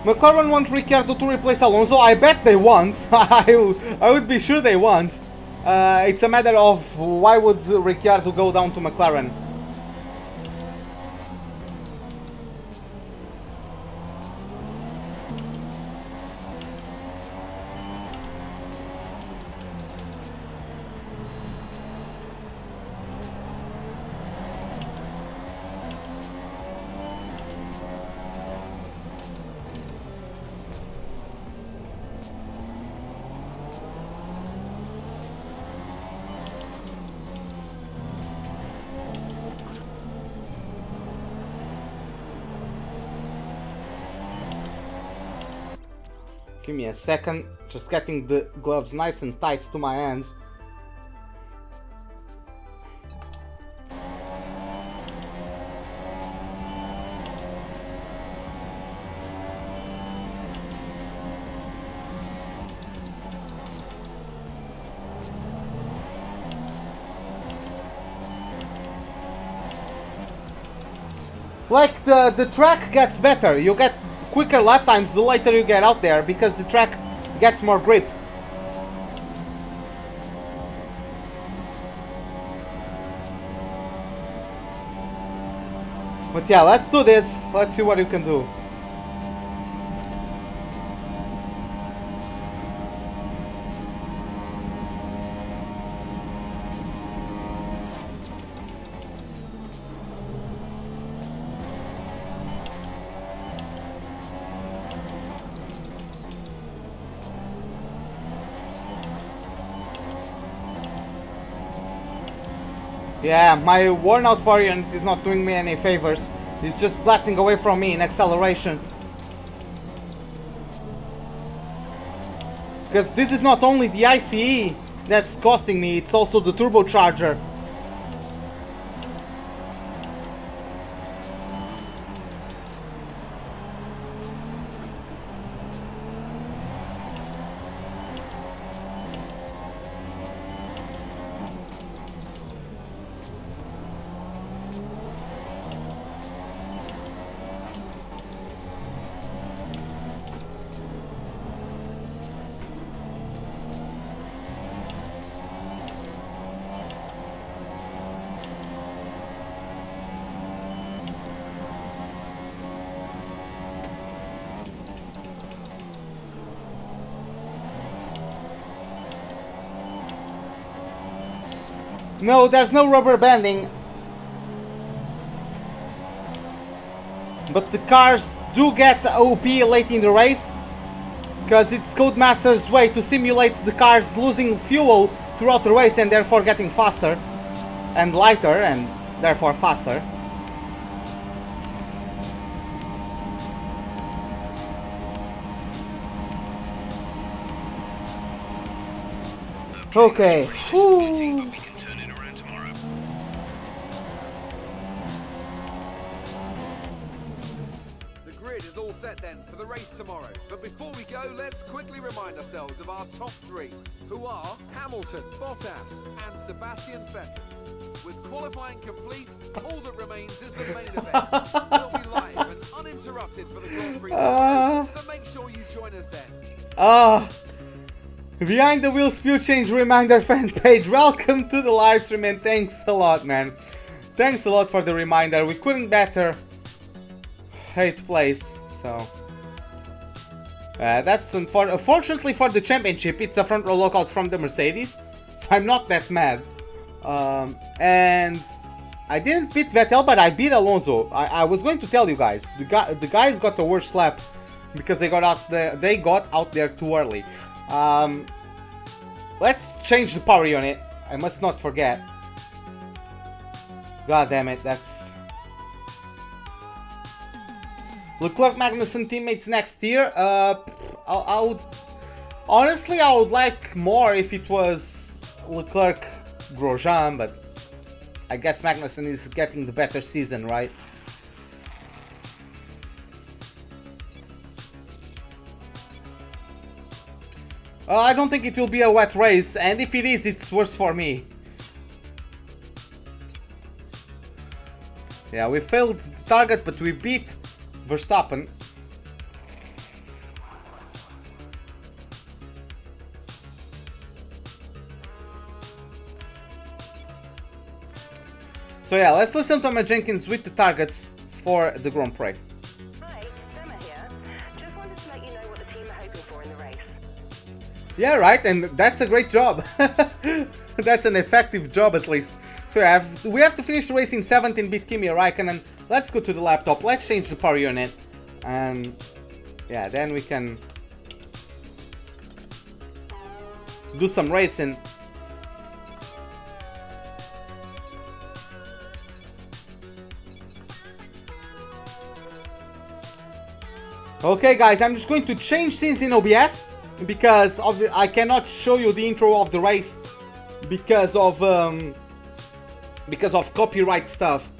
McLaren want Ricciardo to replace Alonso. I bet they want. I would be sure they want. It's a matter of why would Ricciardo go down to McLaren. Give me a second, just getting the gloves nice and tight to my hands. Like, the track gets better, you get quicker lap times the later you get out there, because the track gets more grip. But yeah, let's do this. Let's see what you can do. Yeah, my worn out variant is not doing me any favors. It's just blasting away from me in acceleration. Because this is not only the ICE that's costing me, it's also the turbocharger. No, there's no rubber banding. But the cars do get OP late in the race, because it's Codemaster's way to simulate the cars losing fuel throughout the race and therefore getting faster and lighter and therefore faster. Okay. Whew. Then for the race tomorrow. But before we go, let's quickly remind ourselves of our top three, who are Hamilton, Bottas and Sebastian Vettel. With qualifying complete, all that remains is the main event. We'll be live and uninterrupted for the Grand Prix tomorrow, so make sure you join us then. Behind the Wheels Fuel Change Reminder fan page, welcome to the live stream and thanks a lot, man. Thanks a lot for the reminder. We couldn't better 8th place. So that's unfortunately for the championship. It's a front row lockout from the Mercedes, so I'm not that mad. And I didn't beat Vettel, but I beat Alonso. I was going to tell you guys, the guys got the worst lap because they got out there. They got out there too early. Let's change the power unit. I must not forget. God damn it, that's. Leclerc Magnussen teammates next year. I would honestly, I would like more if it was Leclerc Grosjean, but I guess Magnussen is getting the better season, right? I don't think it will be a wet race, and if it is, it's worse for me. Yeah, we failed the target, but we beat Verstappen. So yeah, let's listen to Emma Jenkins with the targets for the Grand Prix. Hi, Emma here. Just wanted to let you know what the team are hoping for in the race. Yeah, right, and that's a great job. That's an effective job at least. So yeah, we have to finish the race in 7th and beat Kimi Räikkönen. Let's go to the laptop, let's change the power unit, and yeah, then we can do some racing. Okay guys, I'm just going to change scenes in OBS because I cannot show you the intro of the race because of copyright stuff.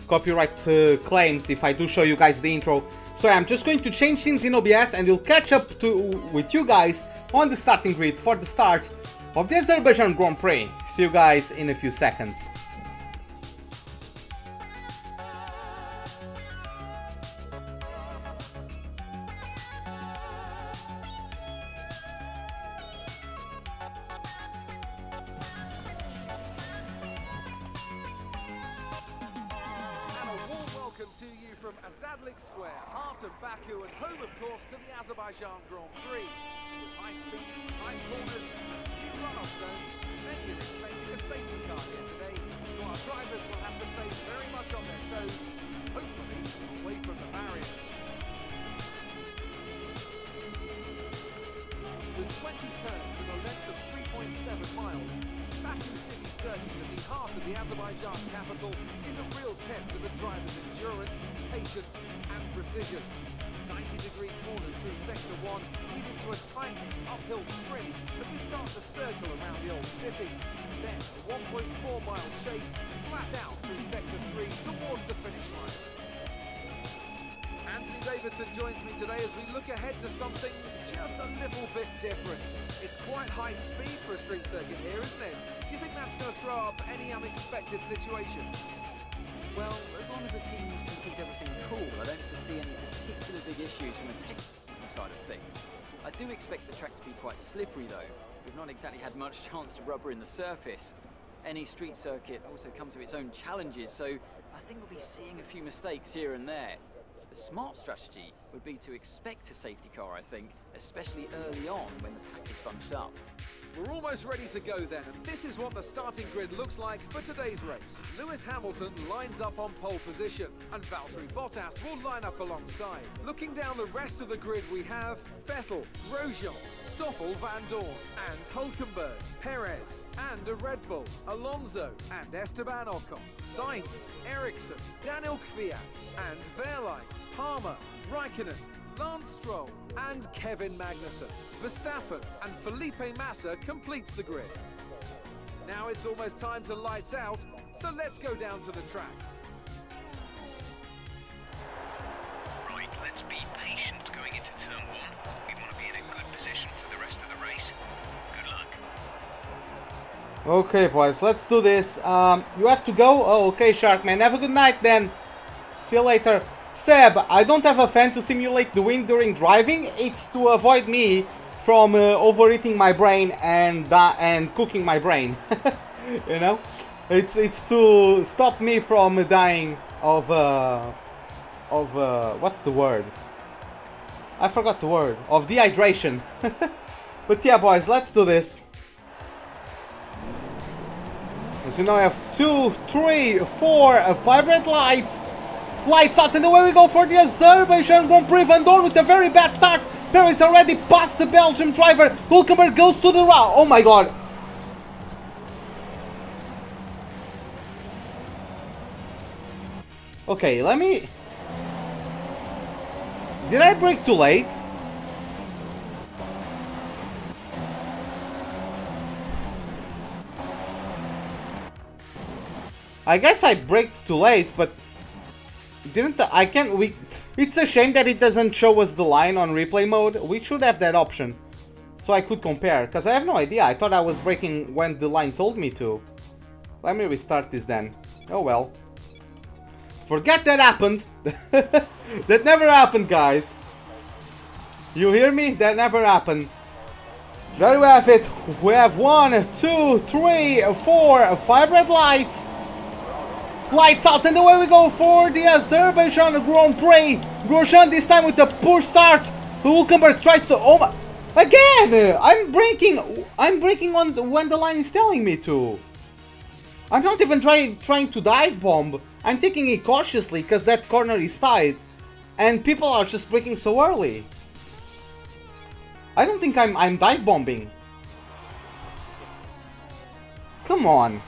Copyright claims if I do show you guys the intro. So I'm just going to change scenes in OBS and we'll catch up with you guys on the starting grid for the start of the Azerbaijan Grand Prix. See you guys in a few seconds. To you from Azadlik Square, heart of Baku and home of course to the Azerbaijan Grand Prix. With high speeds, tight corners and few run-off zones, many are expecting a safety car here today, so our drivers will have to stay very much on their toes, hopefully away from the barriers. With 20 turns and a length of 3.7 miles, Baku City circuit at the heart of the Azerbaijan capital is a real test of a driver's endurance, patience and precision. 90-degree corners through Sector 1 lead into a tightening uphill sprint as we start to circle around the old city. Then a 1.4-mile chase flat out through Sector 3 towards the finish line. Anthony Davidson joins me today as we look ahead to something just a little bit different. It's quite high speed for a street circuit here, isn't it? Do you think that's going to throw up any unexpected situations? Well, as long as the teams can keep everything cool, I don't foresee any particular big issues from a technical side of things. I do expect the track to be quite slippery though. We've not exactly had much chance to rubber in the surface. Any street circuit also comes with its own challenges, so I think we'll be seeing a few mistakes here and there. The smart strategy would be to expect a safety car, I think, especially early on when the pack is bunched up. We're almost ready to go then, and this is what the starting grid looks like for today's race. Lewis Hamilton lines up on pole position, and Valtteri Bottas will line up alongside. Looking down the rest of the grid, we have Vettel, Grosjean, Stoffel Van Dorn, and Hulkenberg, Perez, and a Red Bull, Alonso, and Esteban Ocon, Sainz, Ericsson, Danil Kvyat, and Wehrlein, Palmer, Raikkonen, Lance Stroll and Kevin Magnussen. Verstappen and Felipe Massa completes the grid. Now it's almost time to lights out, so let's go down to the track. Right, let's be patient going into turn 1. We want to be in a good position for the rest of the race. Good luck. Okay, boys, let's do this. You have to go? Oh, okay, Sharkman. Have a good night then. See you later. Seb, I don't have a fan to simulate the wind during driving. It's to avoid me from overeating my brain and cooking my brain. You know, it's to stop me from dying of what's the word? I forgot the word. Of dehydration. But yeah, boys, let's do this. As you know, I have 2, 3, 4, 5 red lights. Lights out, and away we go for the Azerbaijan Grand Prix. Van Dorn with a very bad start. Perez already passed the Belgian driver. Hulkenberg goes to the route. Oh my god. Okay, let me... Did I brake too late? I guess I braked too late, but... Didn't I can't we it's a shame that it doesn't show us the line on replay mode. We should have that option so I could compare, because I have no idea. I thought I was braking when the line told me to. Let me restart this then. Oh well. Forget that happened. That never happened, guys. You hear me? That never happened. There we have it. We have 1, 2, 3, 4, 5 red lights. Lights out, and away we go for the Azerbaijan Grand Prix. Grosjean this time with a poor start. Hulkenberg tries to... Oh my... Again! I'm braking on when the line is telling me to. I'm not even trying to dive bomb. I'm taking it cautiously because that corner is tight. And people are just braking so early. I don't think I'm dive bombing. Come on.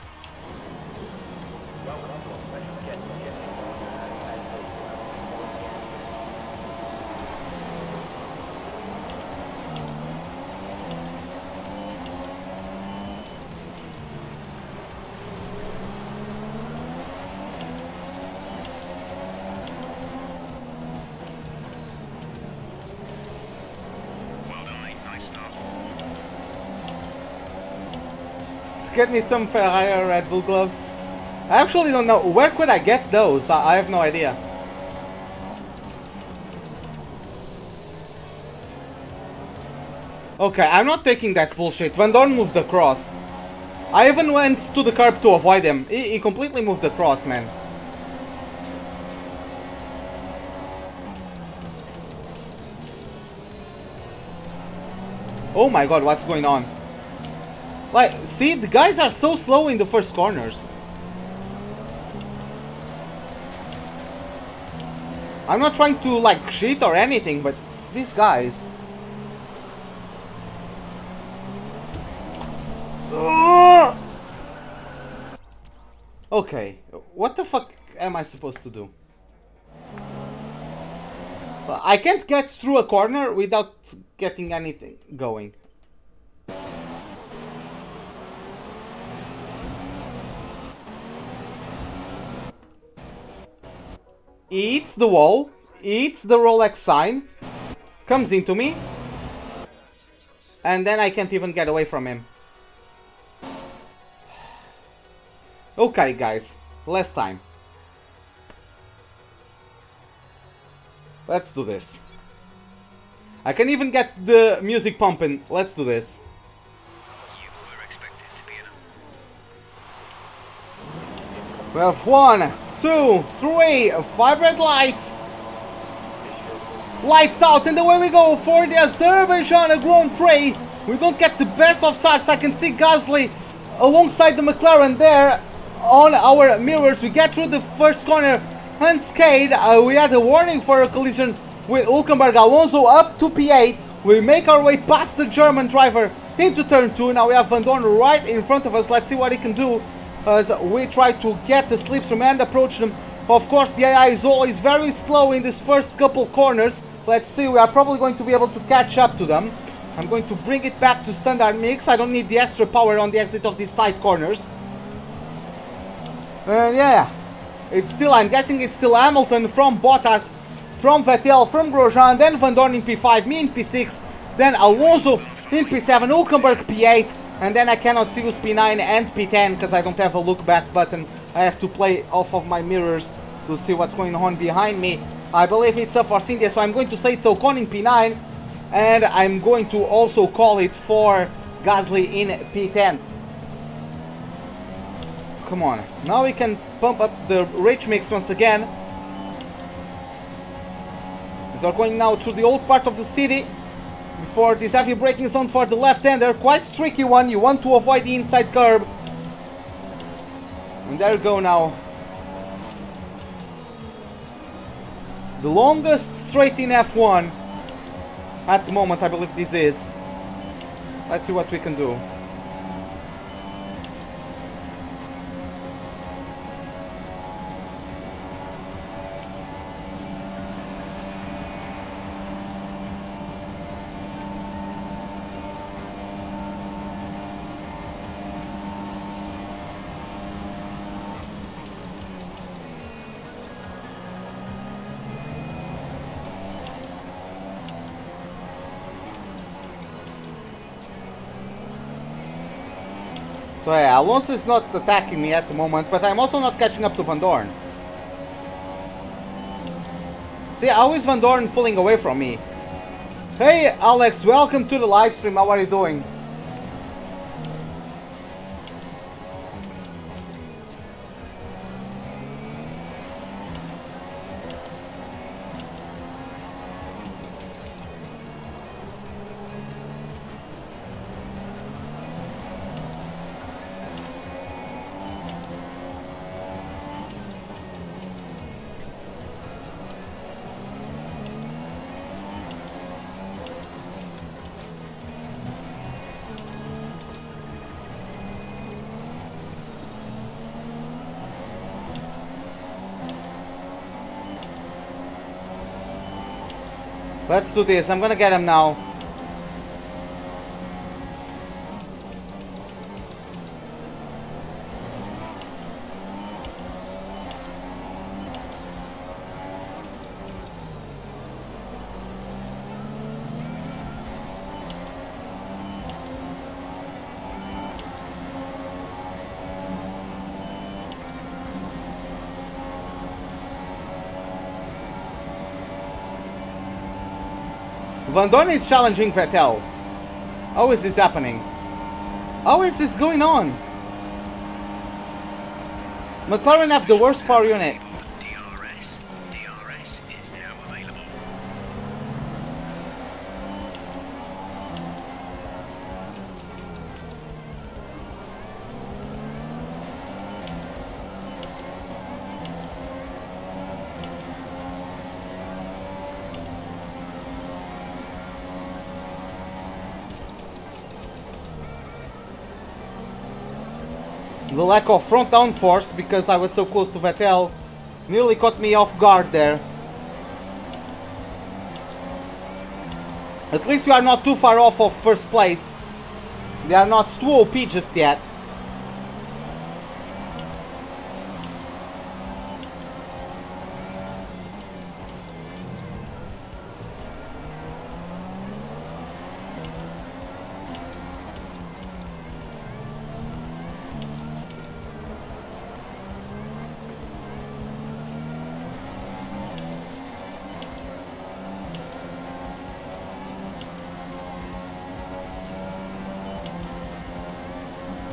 Get me some Ferrari Red Bull gloves. I actually don't know. Where could I get those? I have no idea. Okay, I'm not taking that bullshit. Van Dorn moved across. I even went to the curb to avoid him. He completely moved across, man. Oh my god, what's going on? Like, see, the guys are so slow in the first corners. I'm not trying to, like, cheat or anything, but these guys... Okay, what the fuck am I supposed to do? I can't get through a corner without getting anything going. He eats the wall, eats the Rolex sign, comes into me, and then I can't even get away from him. Okay, guys, last time. Let's do this. I can even get the music pumping. Let's do this. You were expected to be in We have 1, 2, 3, 5 red lights. Lights out, and away we go for the Azerbaijan Grand Prix. We don't get the best of starts. I can see Gasly alongside the McLaren there on our mirrors. We get through the first corner unscathed. We had a warning for a collision with Hülkenberg. Alonso up to P8. We make our way past the German driver into turn 2. Now we have Van Dorn right in front of us. Let's see what he can do as we try to get the slipstream and approach them. Of course, the AI is always very slow in these first couple corners. Let's see, we are probably going to be able to catch up to them. I'm going to bring it back to standard mix. I don't need the extra power on the exit of these tight corners. And yeah, it's still, I'm guessing it's still Hamilton from Bottas, from Vettel, from Grosjean, then Van Dorn in P5, me in P6, then Alonso in P7, Hülkenberg P8, and then I cannot see who's P9 and P10 because I don't have a look back button. I have to play off of my mirrors to see what's going on behind me. I believe it's a Force India, so I'm going to say it's Ocon in P9, and I'm going to also call it for Gasly in P10. Come on, now we can pump up the rage mix once again. They're going now through the old part of the city before this heavy braking zone for the left-hander. Quite tricky one, you want to avoid the inside curb. And there we go now. The longest straight in F1 at the moment, I believe this is. Let's see what we can do. So yeah, Alonso is not attacking me at the moment, but I'm also not catching up to Van Dorn. See, how is Van Dorn pulling away from me? Hey Alex, welcome to the live stream, how are you doing? Let's do this. I'm gonna get him now. Van Dorn is challenging Vettel. How is this happening? How is this going on? McLaren have the worst power unit. DRS is now available. The lack of front downforce because I was so close to Vettel nearly caught me off guard there. At least we are not too far off of first place. They are not too OP just yet.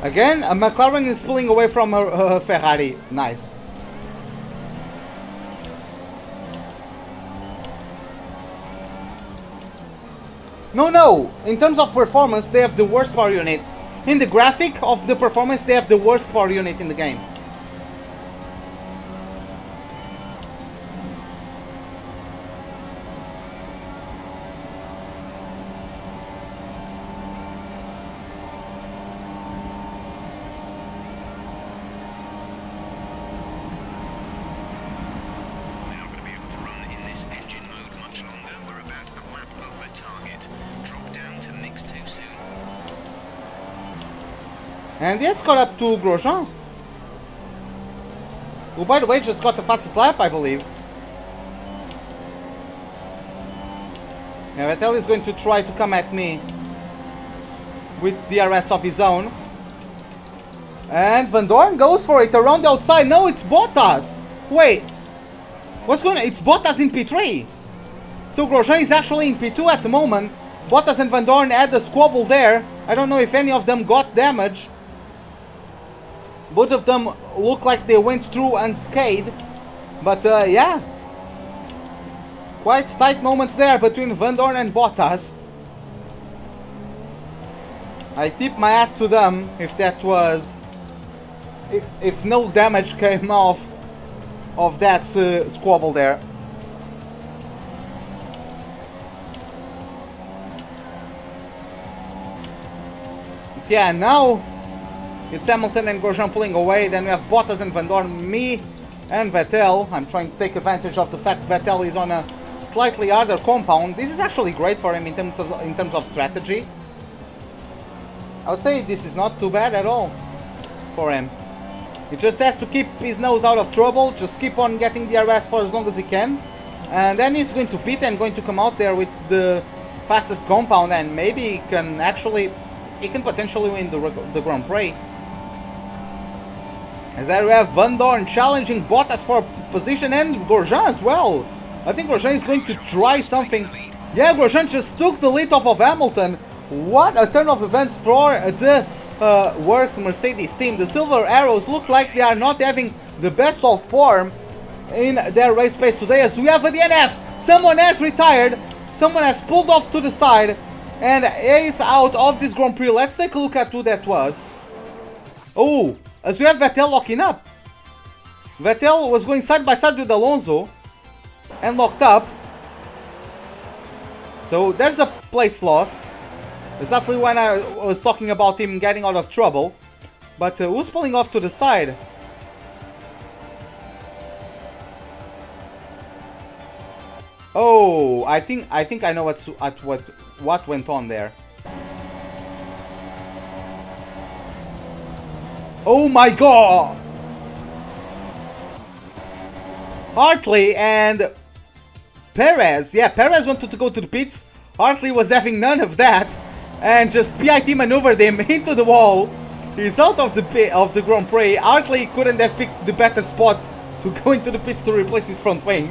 Again, a McLaren is pulling away from her Ferrari. Nice. No. In terms of performance, they have the worst power unit. In the graphic of the performance, they have the worst power unit in the game. And yes, caught up to Grosjean, who by the way just got the fastest lap, I believe. Yeah, Vettel is going to try to come at me with DRS of his own. And Van Dorn goes for it around the outside. No, it's Bottas. Wait, what's going on? It's Bottas in P3. So Grosjean is actually in P2 at the moment. Bottas and Van Dorn had a squabble there. I don't know if any of them got damage. Both of them look like they went through unscathed. But yeah. Quite tight moments there between Van Dorn and Bottas. I tip my hat to them if that was... If no damage came off of that squabble there. But yeah, now it's Hamilton and Grosjean pulling away. Then we have Bottas and Van Dorn, me and Vettel. I'm trying to take advantage of the fact Vettel is on a slightly harder compound. This is actually great for him in terms of strategy. I would say this is not too bad at all for him. He just has to keep his nose out of trouble, just keep on getting the DRS for as long as he can. And then he's going to pit and going to come out there with the fastest compound, and maybe he can actually, he can potentially win the Grand Prix. As there we have Van Dorn challenging Bottas for position, and Grosjean as well. I think Grosjean is going to try something. Yeah, Grosjean just took the lead off of Hamilton. What a turn of events for the Works Mercedes team. The Silver Arrows look like they are not having the best of form in their race pace today, as we have a DNF. Someone has retired, someone has pulled off to the side and is out of this Grand Prix. Let's take a look at who that was. Oh, as we have Vettel locking up. Vettel was going side by side with Alonso and locked up. So there's a place lost. Exactly when I was talking about him getting out of trouble. But who's pulling off to the side? Oh, I think I know what went on there. Oh my god! Hartley and Perez. Yeah, Perez wanted to go to the pits. Hartley was having none of that and just PIT maneuvered him into the wall. He's out of the Grand Prix. Hartley couldn't have picked the better spot to go into the pits to replace his front wing.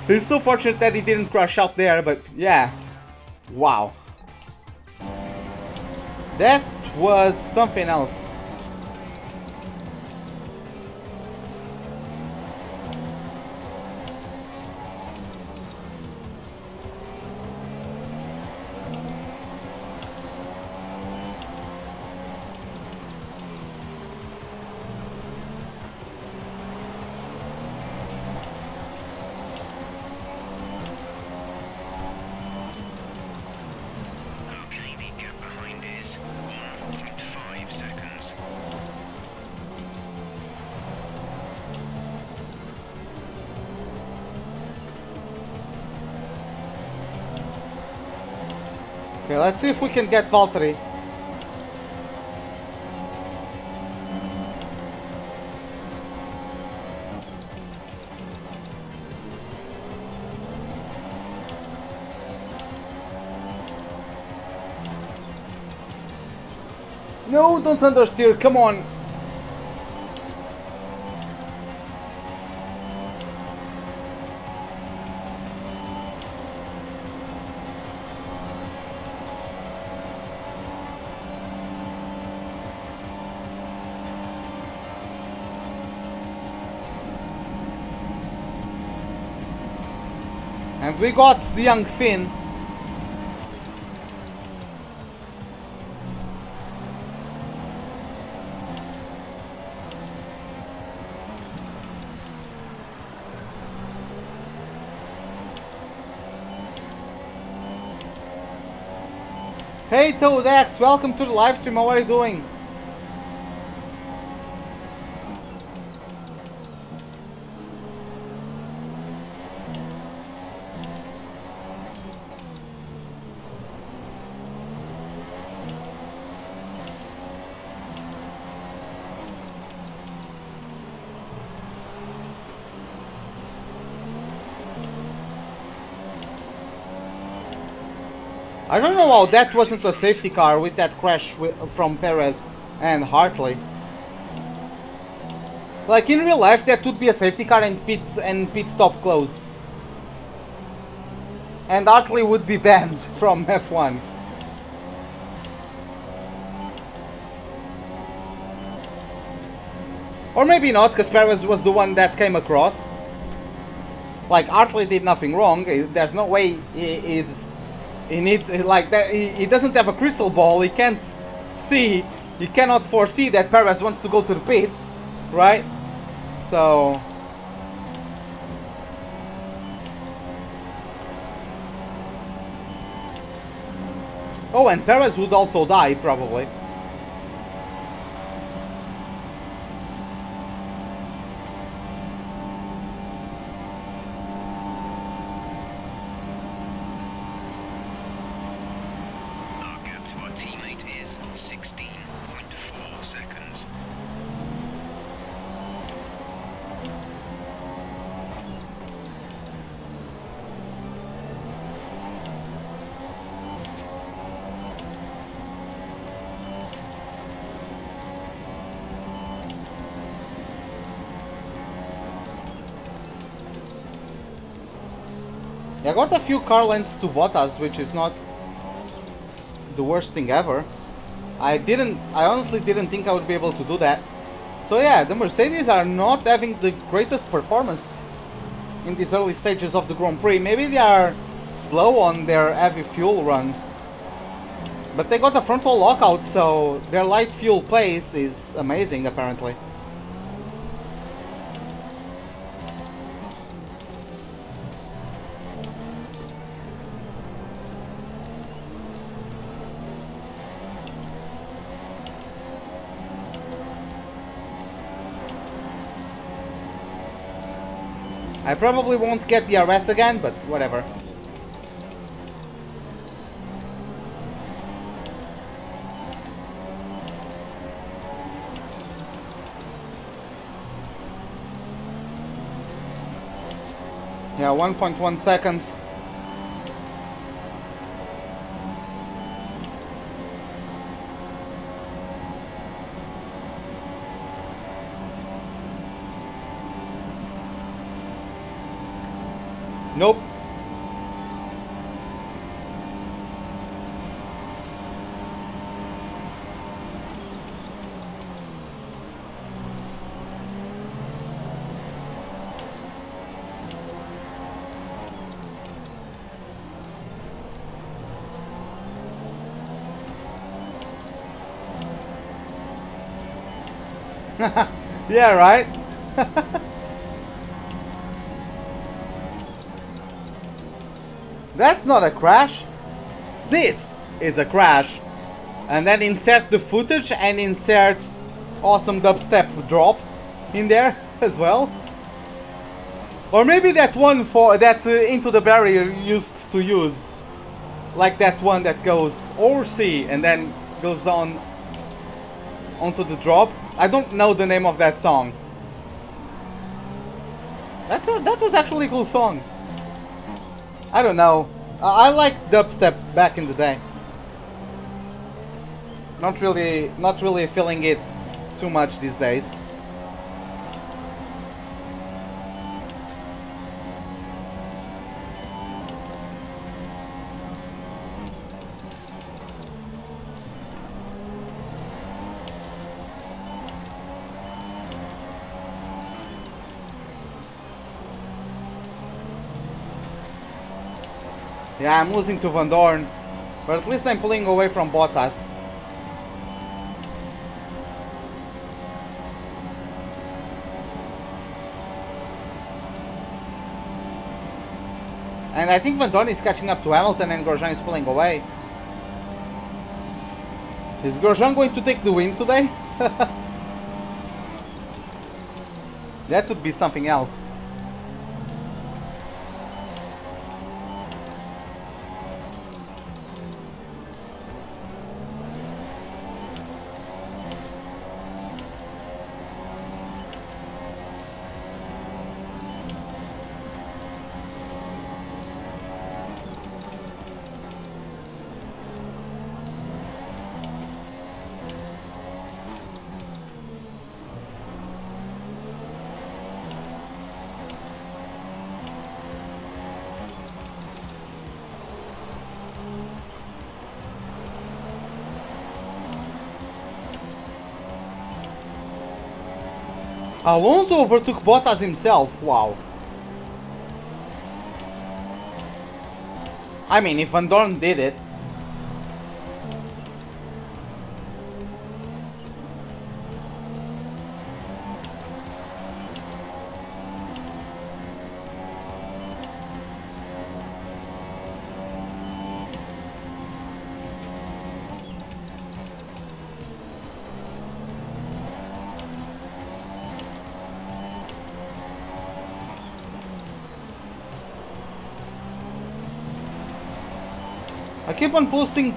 He's so fortunate that he didn't crash out there, but yeah. Wow. That was something else. Okay, the gap behind is 1.5 seconds. Okay, let's see if we can get Valtteri. No, don't understeer, come on. And we got the young Finn. Hey ToadX, welcome to the live stream, how are you doing? I don't know how that wasn't a safety car with that crash from Perez and Hartley. Like in real life that would be a safety car and pit stop closed. And Hartley would be banned from F1. Or maybe not, because Perez was the one that came across. Like Hartley did nothing wrong, there's no way he needs, like, that. He doesn't have a crystal ball. He can't see. He cannot foresee that Perez wants to go to the pits, right? So. Oh, and Perez would also die, probably. I got a few car lengths to Bottas, which is not the worst thing ever. I honestly didn't think I would be able to do that. So yeah, the Mercedes are not having the greatest performance in these early stages of the Grand Prix. Maybe they are slow on their heavy fuel runs. But they got a frontal lockout, so their light fuel pace is amazing apparently. I probably won't get the RS again, but whatever. Yeah, 1.1 seconds. Nope. Yeah, right? That's not a crash. This is a crash. And then insert the footage and insert awesome dubstep drop in there as well. Or maybe that one for that Into the Barrier used to use like that one that goes Orsi and then goes down onto the drop. I don't know the name of that song. That was actually a cool song. I don't know. I like dubstep back in the day. Not really feeling it too much these days. Yeah, I'm losing to Van Dorn, but at least I'm pulling away from Bottas. And I think Van Dorn is catching up to Hamilton and Grosjean is pulling away. Is Grosjean going to take the win today? That would be something else. Alonso overtook Bottas himself, wow. I mean, if Van Dorn did it. I keep on posting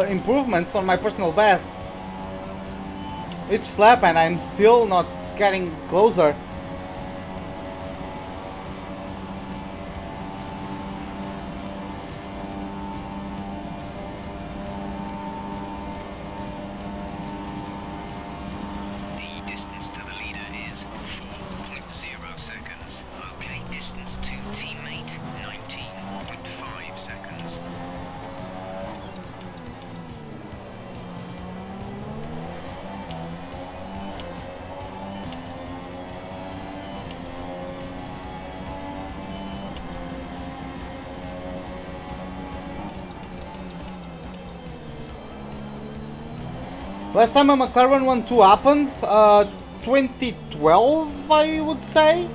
improvements on my personal best each lap and I'm still not getting closer. The distance to the leader is 4.0 seconds. Okay, distance to teammate 19.5 seconds. Last time a McLaren 1-2 happened, 2012 I would say.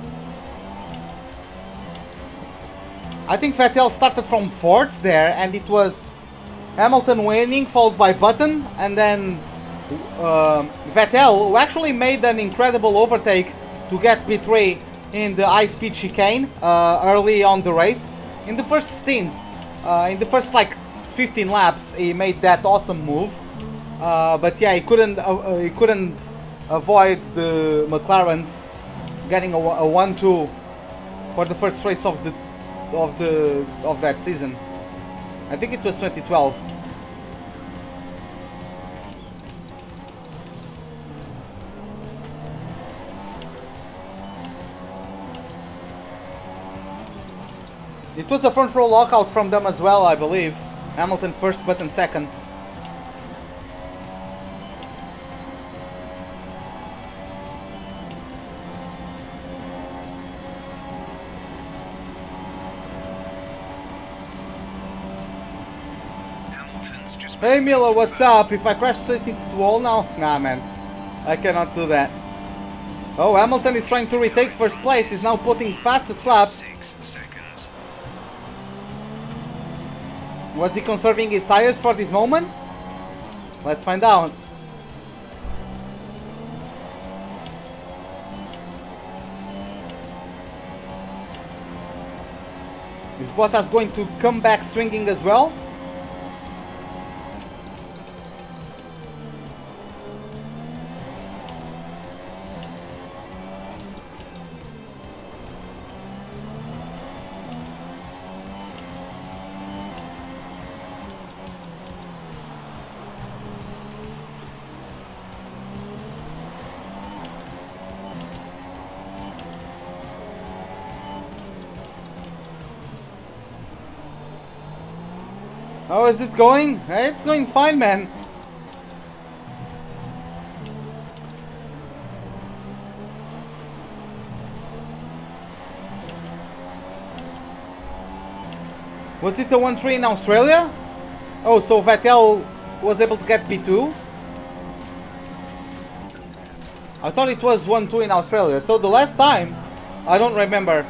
I think Vettel started from 4th there and it was Hamilton winning followed by Button and then Vettel, who actually made an incredible overtake to get P3 in the high-speed chicane early on the race. In the first stint, in the first like 15 laps, he made that awesome move. But yeah, he couldn't avoid the McLarens getting a 1-2 for the first race of that season. I think it was 2012. It was a front row lockout from them as well, I believe. Hamilton first, Button second. Hey Miller, what's up? If I crash straight into the wall now? Nah man, I cannot do that. Oh, Hamilton is trying to retake first place. He's now putting fastest laps. 6 seconds. Was he conserving his tires for this moment? Let's find out. Is Bottas going to come back swinging as well? How is it going? It's going fine, man. Was it a 1-3 in Australia? Oh, so Vettel was able to get P2? I thought it was 1-2 in Australia. So the last time, I don't remember.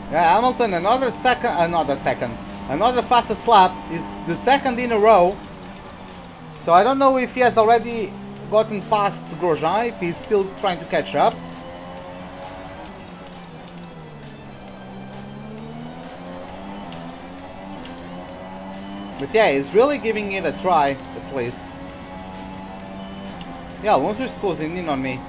Yeah, Hamilton, another fastest lap is the second in a row. So I don't know if he has already gotten past Grosjean, if he's still trying to catch up. But yeah, he's really giving it a try, at least. Yeah, Alonso's closing in on me.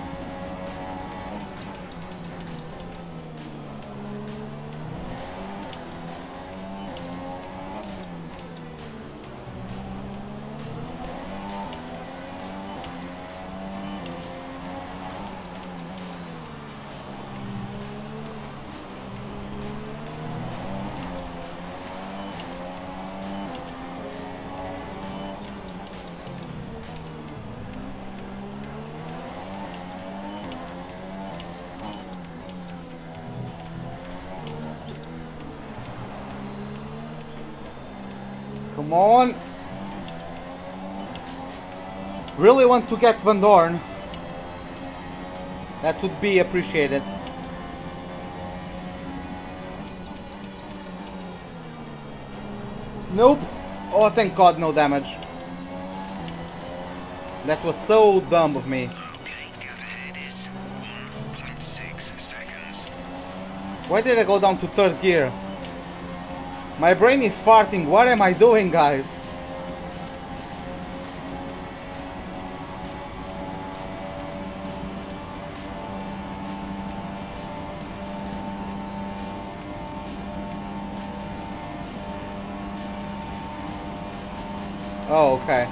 Come on. Really want to get Van Dorn. That would be appreciated. Nope. Oh, thank God, no damage. That was so dumb of me. Okay, gap ahead is 1.6 seconds. Why did I go down to third gear? My brain is farting. What am I doing, guys? Oh, okay.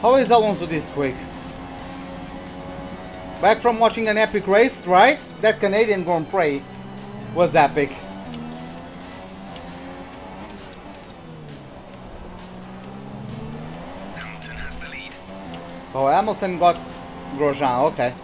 How is Alonso this quick? Back from watching an epic race, right? That Canadian Grand Prix was epic. Hamilton has the lead. Oh, Hamilton got Grosjean, okay.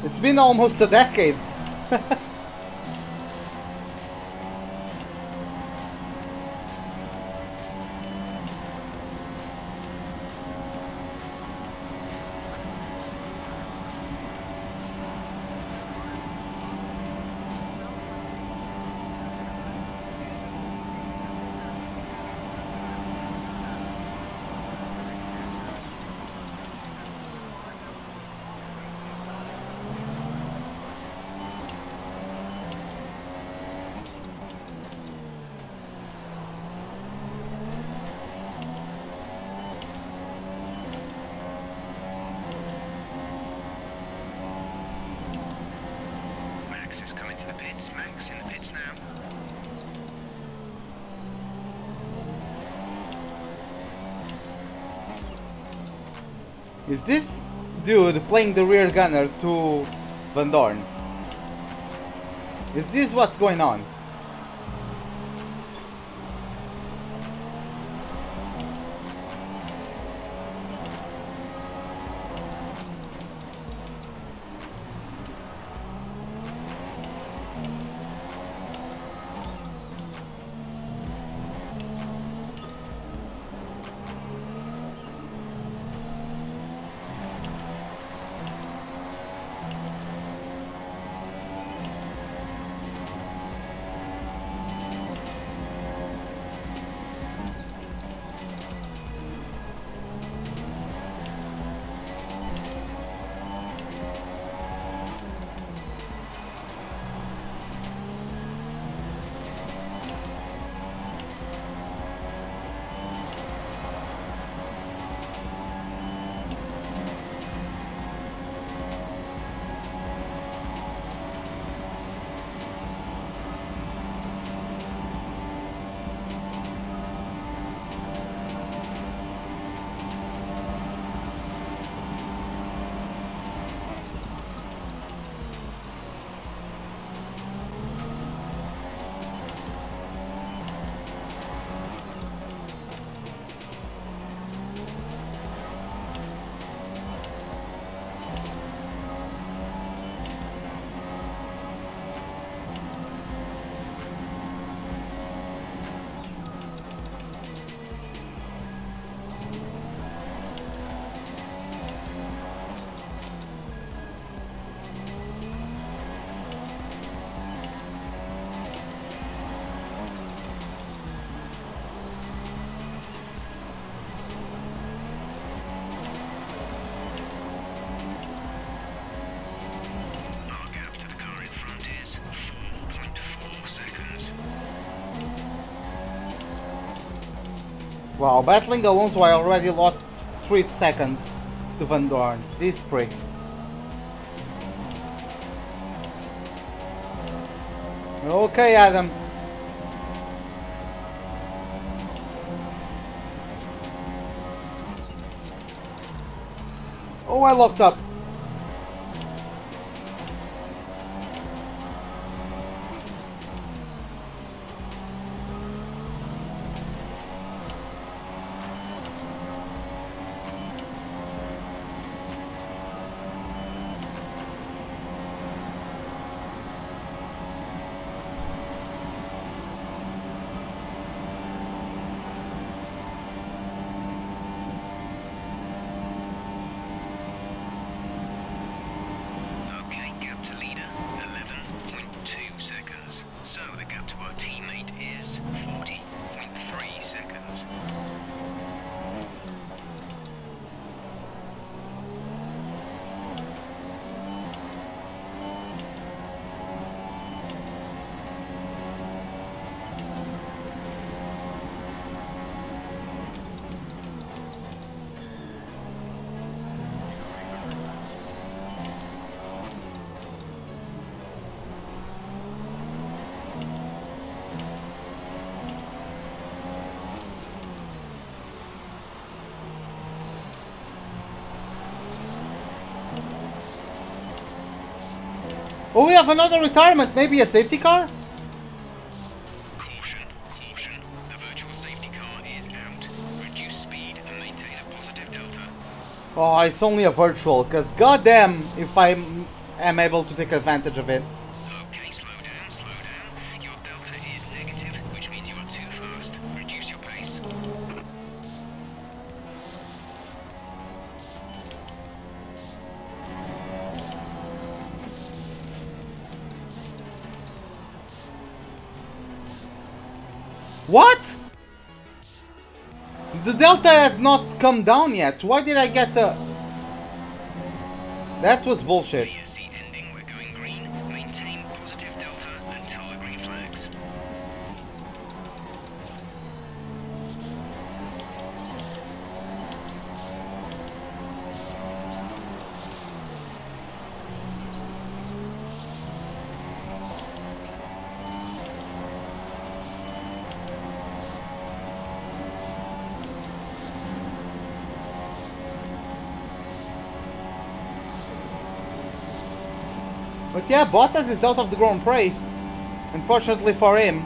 It's been almost a decade. Max is coming to the pits. Max in the pits now. Is this dude playing the rear gunner to Van Dorn? Is this what's going on? Wow, battling Alonso, I already lost 3 seconds to Van Dorn. This prick. Okay, Adam. Oh, I locked up. Oh, we have another retirement. Maybe a safety car? Caution, caution. The virtual safety car is out. Reduce speed and maintain a positive delta. Oh, it's only a virtual, because goddamn if I am able to take advantage of it. Okay, slow down, slow down. Your delta is negative, which means you are too fast. Reduce your pace. What? The delta had not come down yet. Why did I get a... That was bullshit. VSC ending, we're going green. Maintain positive delta until the green flags. But yeah, Bottas is out of the Grand Prix. Unfortunately for him.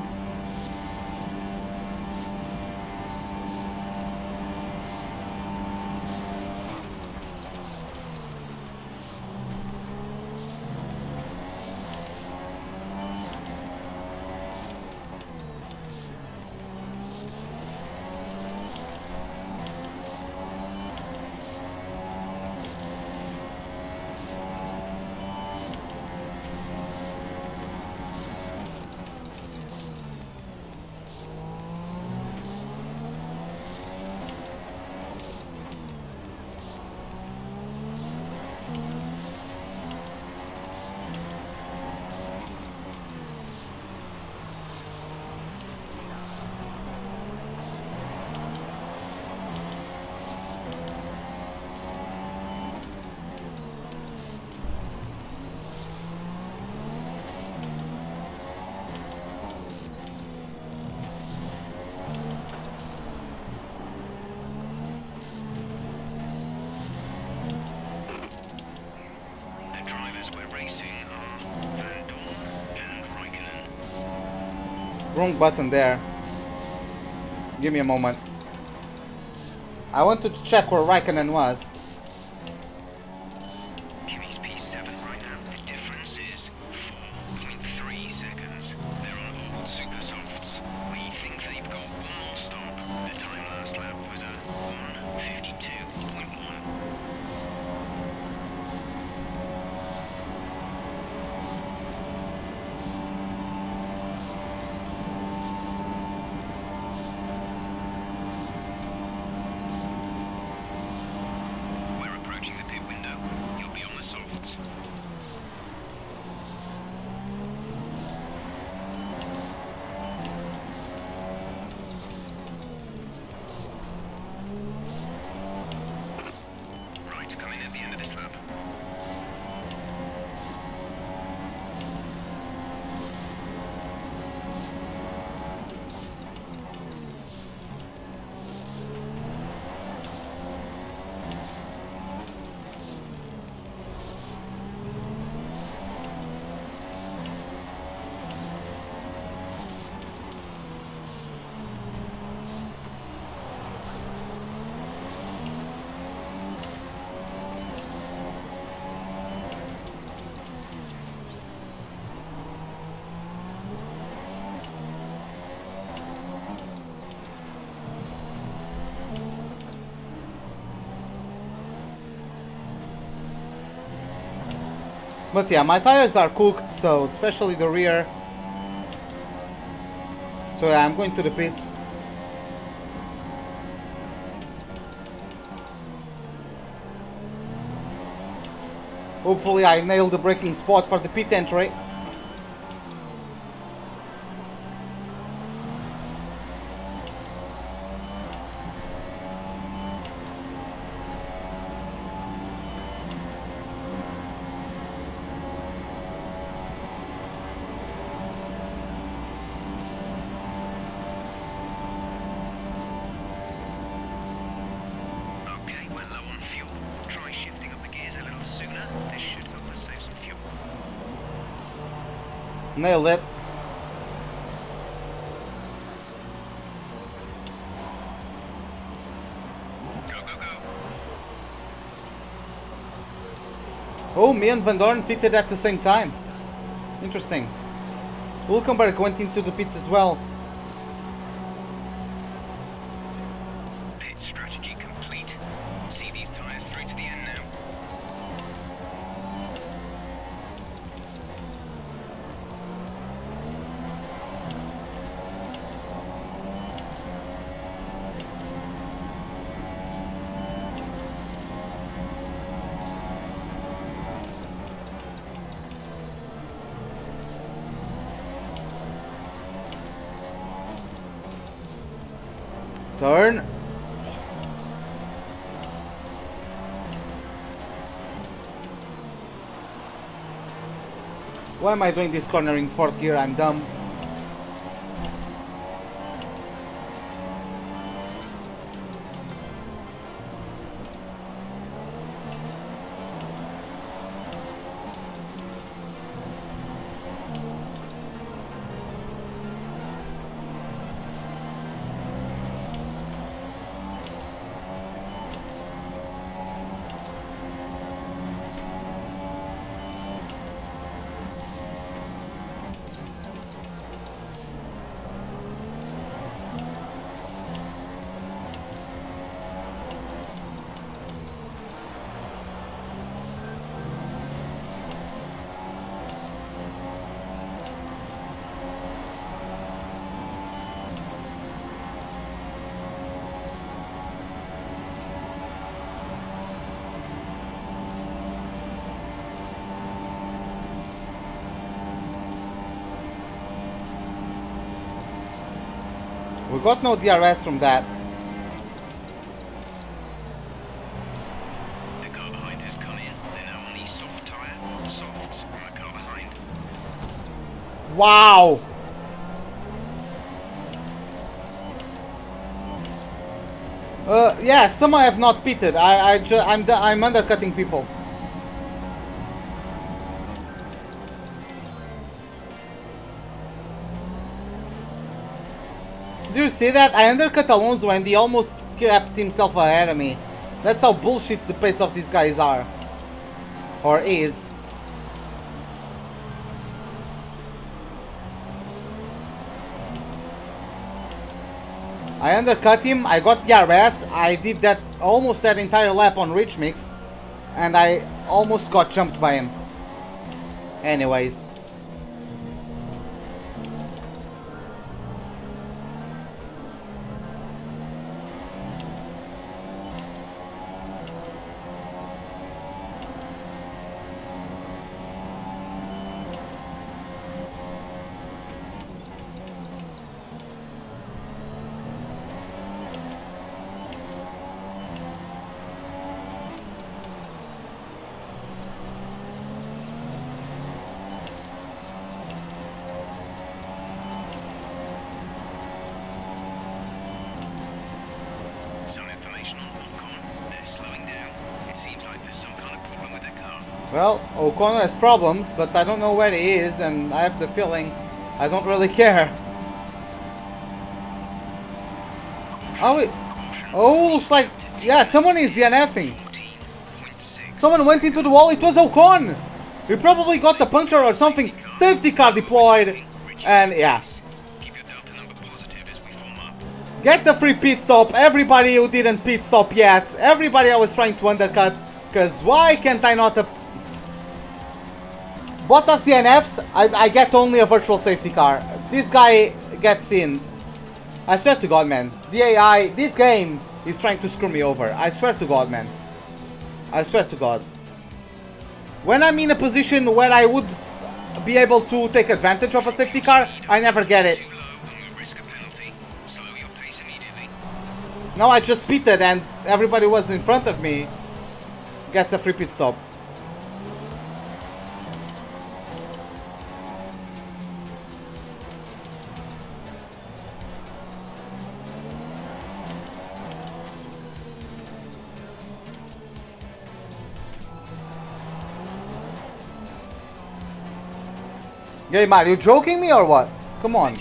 Wrong button there. Give me a moment. I wanted to check where Raikkonen was. Kimi's P7 right now. The difference is 4.3 seconds. They're on old super softs. We think they've got one more stop. Their time last lap was at 1:52.1. But yeah, my tires are cooked, so especially the rear. So yeah, I'm going to the pits. Hopefully I nailed the braking spot for the pit entry. Nailed it. Go, go, go. Oh, me and Van Dorn pitted at the same time. Interesting. Hülkenberg went into the pits as well. Pit strategy complete. See these tires through to the end now. Turn. Why am I doing this corner in fourth gear? I'm dumb. We got no DRS from that. The car behind has come in. They're now on the soft tyre. Softs on the car behind. Wow! Yeah, some I have not pitted. I'm undercutting people. Do you see that? I undercut Alonso and he almost kept himself ahead of me. That's how bullshit the pace of these guys are. Or is. I undercut him, I got DRS, I did that almost that entire lap on Rich Mix, and I almost got jumped by him. Anyways. Well, O'Connor has problems, but I don't know where he is, and I have the feeling I don't really care. Oh, looks like, yeah, someone is DNFing. Someone went into the wall, it was Ocon! He probably got a puncture or something. Safety car deployed, and yeah. Get the free pit stop, everybody who didn't pit stop yet. Everybody I was trying to undercut, because why can't I not... Bottas DNFs, I get only a virtual safety car. This guy gets in. I swear to God, man. The AI, this game is trying to screw me over. I swear to God, man. I swear to God. When I'm in a position where I would be able to take advantage of a safety car, I never get it. Now I just pitted and everybody who was in front of me gets a free pit stop. Game, are you joking me or what? Come on.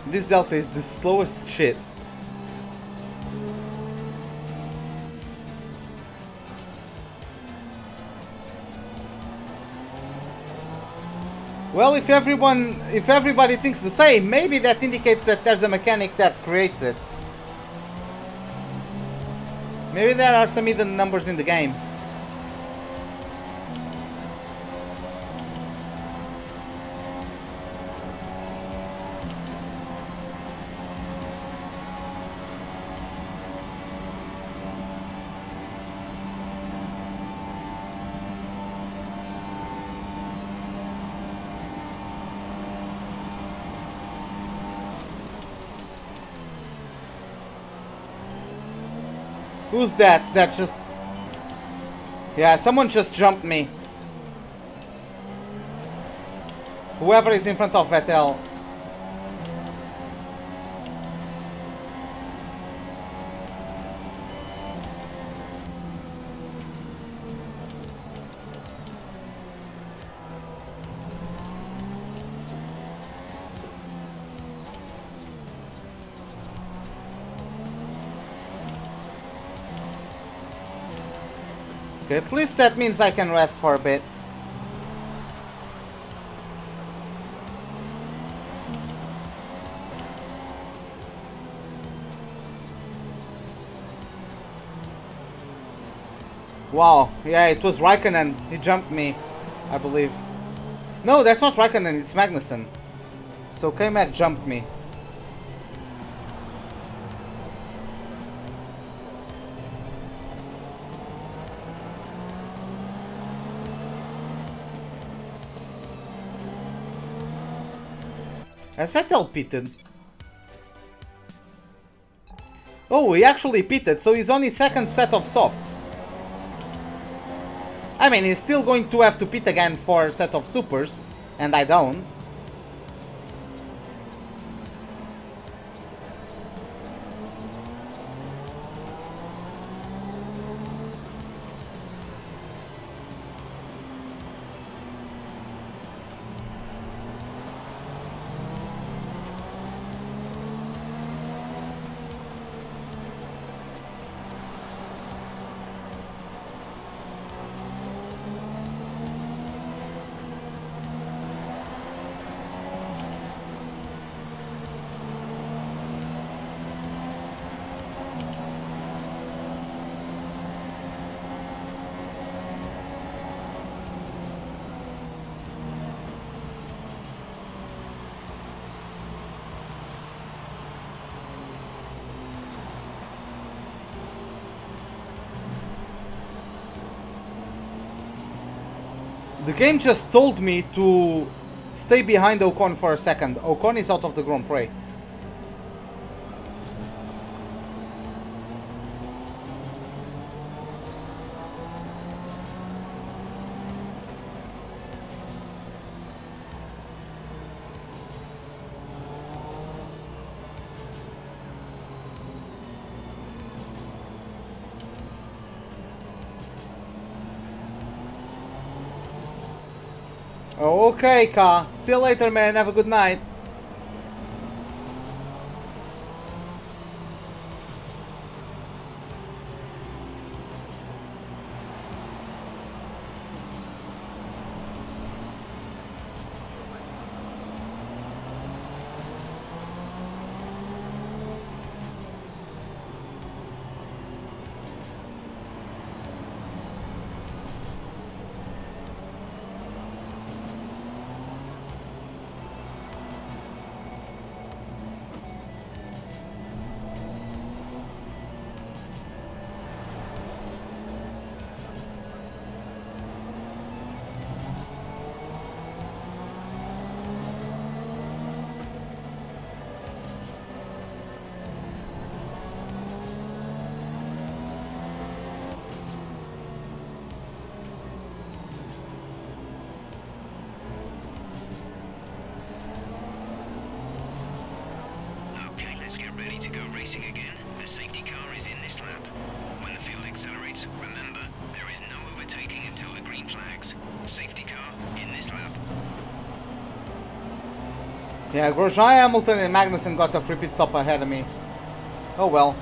This Delta is the slowest shit. Well, if everybody thinks the same, maybe that indicates that there's a mechanic that creates it. Maybe there are some hidden numbers in the game. Who's that? That just... Yeah, someone just jumped me. Whoever is in front of Vettel. At least that means I can rest for a bit. Wow, yeah, it was Raikkonen. He jumped me, I believe. No, that's not Raikkonen, it's Magnussen. So K-Mag jumped me. Has Vettel pitted? Oh, he actually pitted, so he's on his second set of softs. I mean, he's still going to have to pit again for a set of supers, and I don't. The game just told me to stay behind Ocon for a second. Ocon is out of the Grand Prix. Okay, Ka. See you later, man. Have a good night. racing again. The safety car is in this lap. When the field accelerates, remember, there is no overtaking until the green flags. Safety car in this lap. Yeah, Grosjean, Hamilton and Magnussen got a free pit stop ahead of me. Oh well.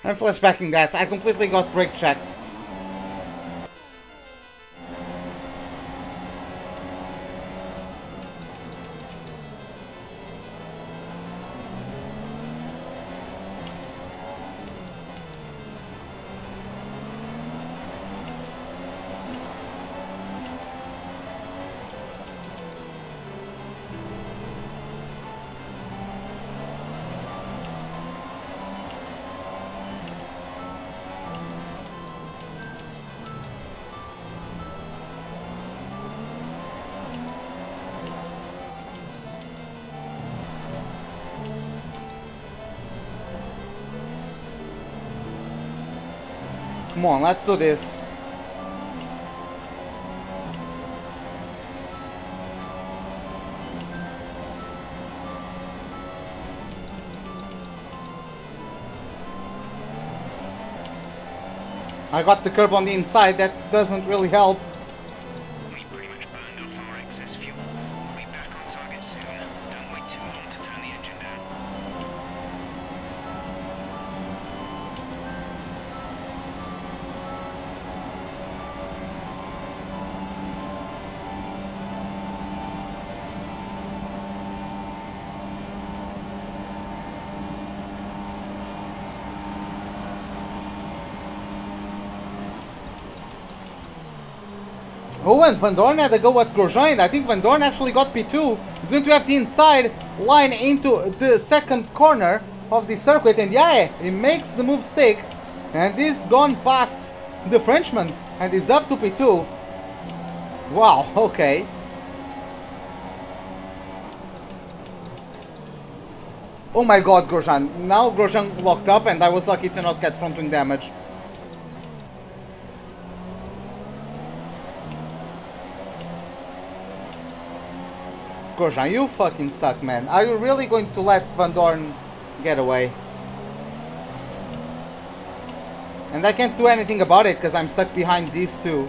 I'm flashbacking that. I completely got brake checked. Come on, let's do this. I got the curb on the inside, that doesn't really help. We pretty much burned off our excess fuel. We'll be back on target soon. Don't wait too long to turn the engine down. Oh, and Van Dorn had to go at Grosjean. I think Van Dorn actually got P2. He's going to have the inside line into the second corner of the circuit. And yeah, he makes the move stick. And he's gone past the Frenchman. And he's up to P2. Wow, okay. Oh my god, Grosjean. Now Grosjean locked up and I was lucky to not get front wing damage. Grosjean, you fucking suck, man. Are you really going to let Van Dorn get away? And I can't do anything about it because I'm stuck behind these two.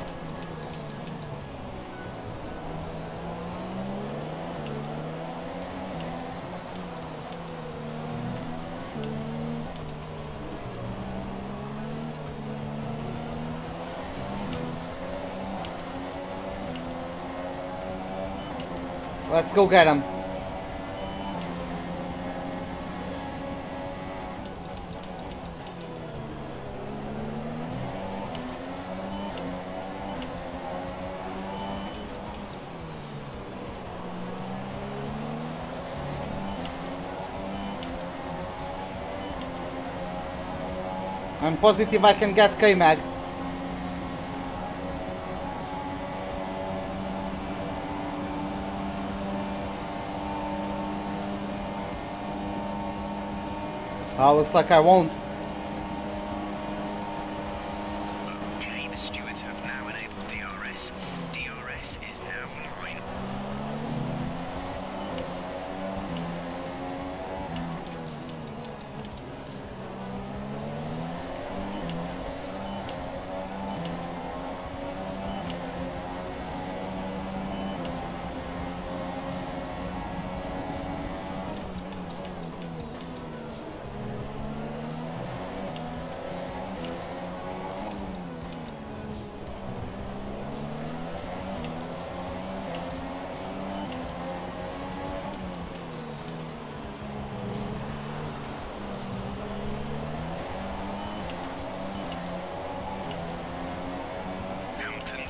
Let's go get him. I'm positive I can get K-Mag. Looks like I won't. Okay, the stewards have now enabled DRS. DRS is now online.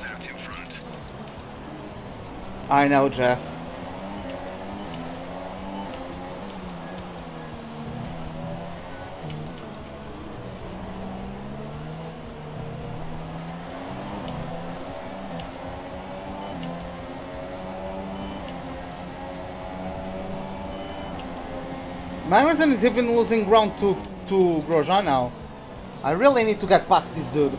Out in front. I know, Jeff. Magnussen is even losing ground to Grosjean now. I really need to get past this dude.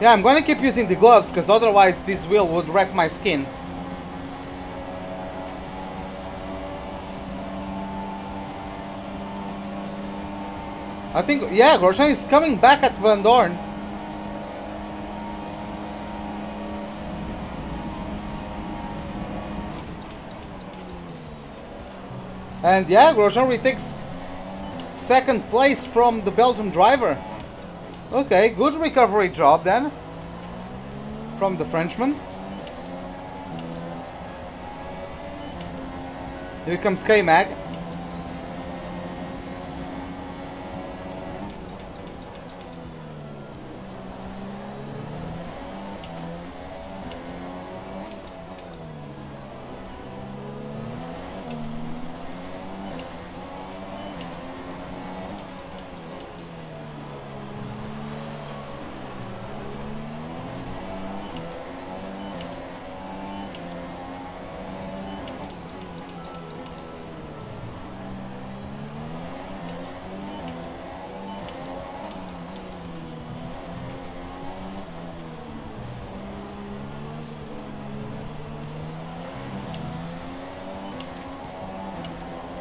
Yeah, I'm gonna keep using the gloves, because otherwise this wheel would wreck my skin. I think, yeah, Grosjean is coming back at Van Dorn. And yeah, Grosjean retakes second place from the Belgian driver. Okay, good recovery job then from the Frenchman. Here comes K-Mag.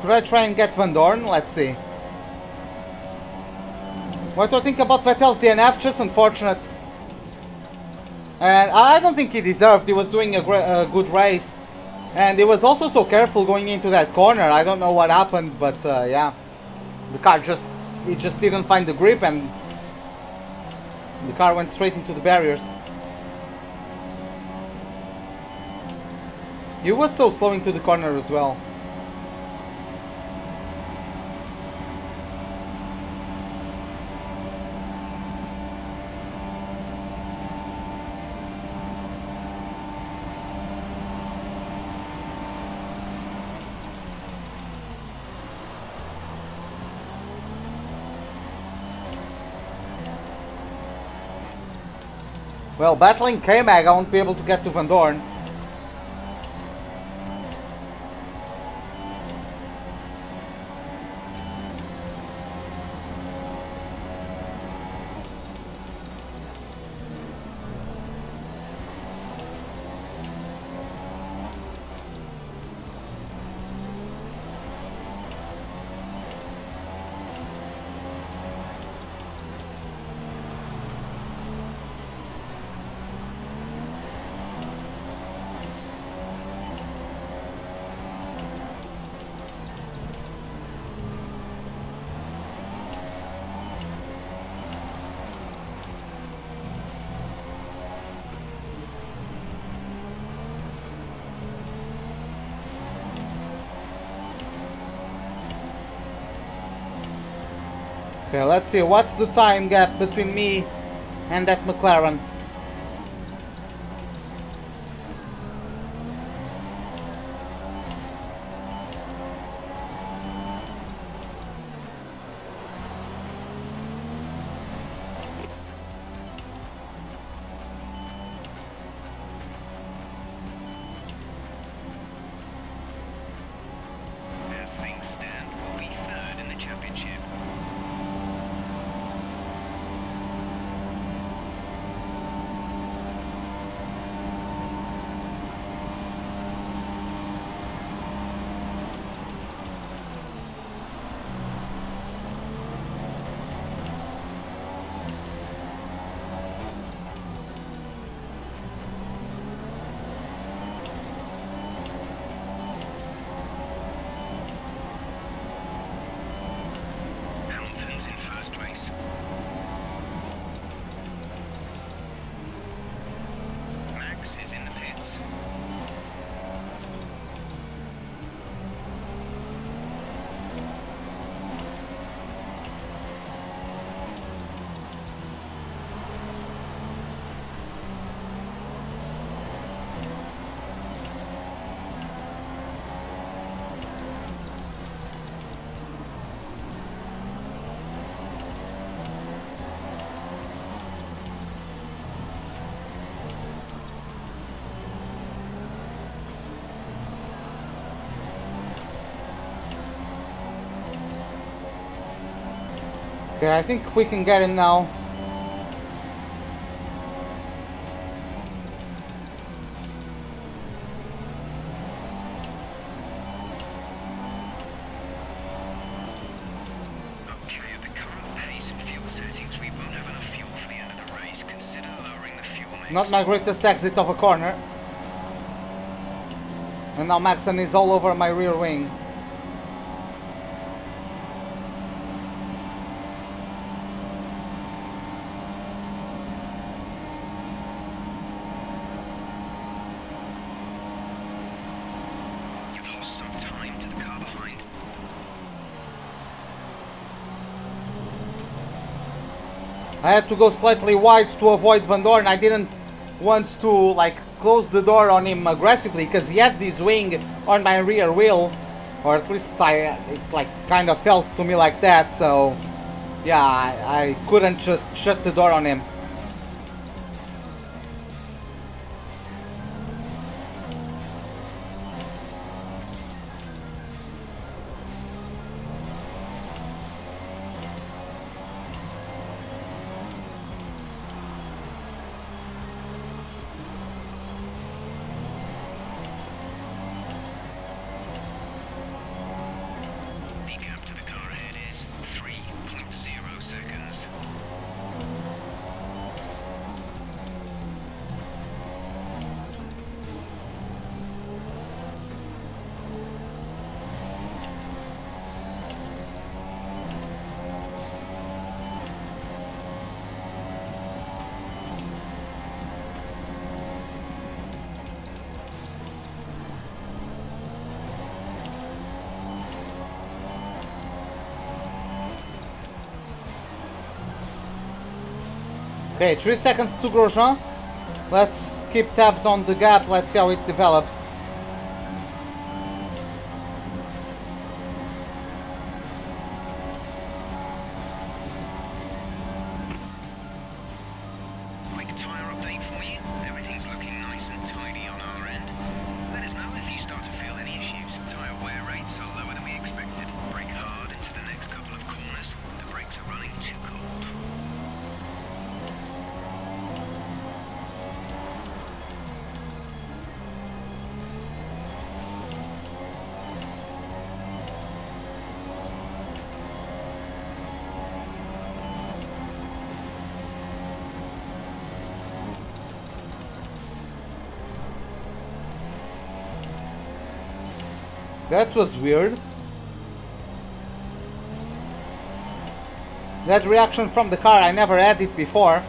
Could I try and get Van Dorn? Let's see. What do I think about Vettel's DNF? Just unfortunate. And I don't think he deserved. He was doing a good race. And he was also so careful going into that corner. I don't know what happened, but yeah. The car just didn't find the grip and the car went straight into the barriers. He was so slow into the corner as well. Well, battling K-Mag, I won't be able to get to Van Dorn. Okay, let's see, what's the time gap between me and that McLaren? As things stand, we'll be third in the championship. Hamilton's in first place. Max is in the pits. Okay, I think we can get him now. Okay, at the current pace and fuel settings, we won't have enough fuel for the end of the race. Consider lowering the fuel mix. Not my greatest exit of a corner. And now Maxon is all over my rear wing. You've lost some time to the car behind. I had to go slightly wide to avoid Van Dorn. I didn't want to like close the door on him aggressively because he had this wing on my rear wheel, or at least it like kind of felt to me like that. So yeah, I couldn't just shut the door on him. Okay, 3 seconds to Grosjean. Let's keep tabs on the gap. Let's see how it develops. Quick tyre update for you. Everything's looking nice and tidy on our end. Let us know if you start to feel any issues. Tyre wear rates are lower than we expected. Brake hard into the next couple of corners. The brakes are running too cold. That was weird. That reaction from the car, I never had it before.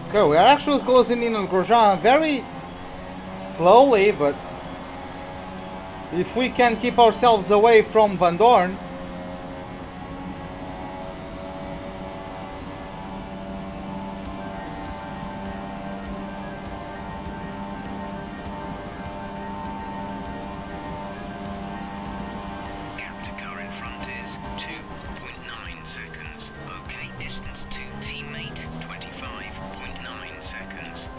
Okay, we are actually closing in on Grosjean very slowly, but if we can keep ourselves away from Van Dorn. Gap to car in front is 2.9 seconds. Okay, distance to teammate 25.9 seconds.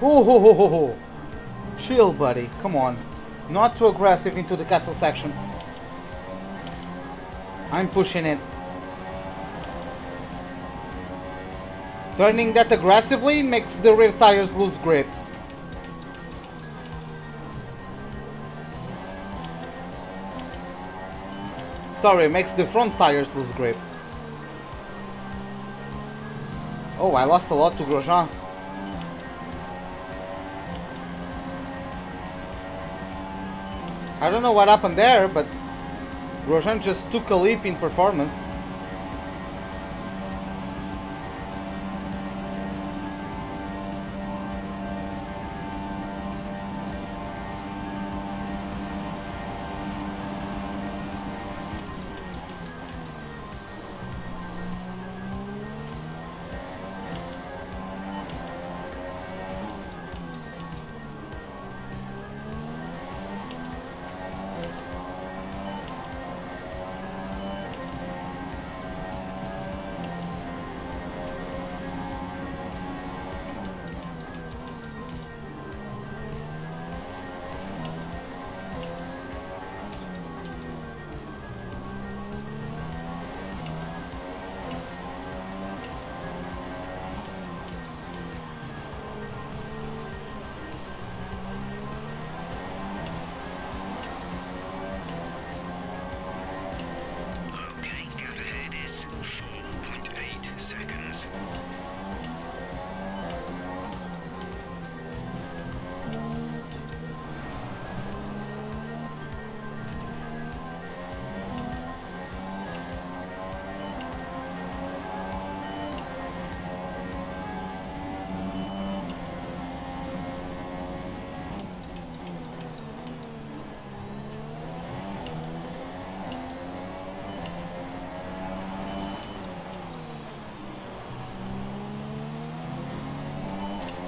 Oh, chill, buddy. Come on. Not too aggressive into the castle section. I'm pushing it. Turning that aggressively makes the rear tires lose grip. Sorry, makes the front tires lose grip. Oh, I lost a lot to Grosjean. I don't know what happened there, but Grosjean just took a leap in performance.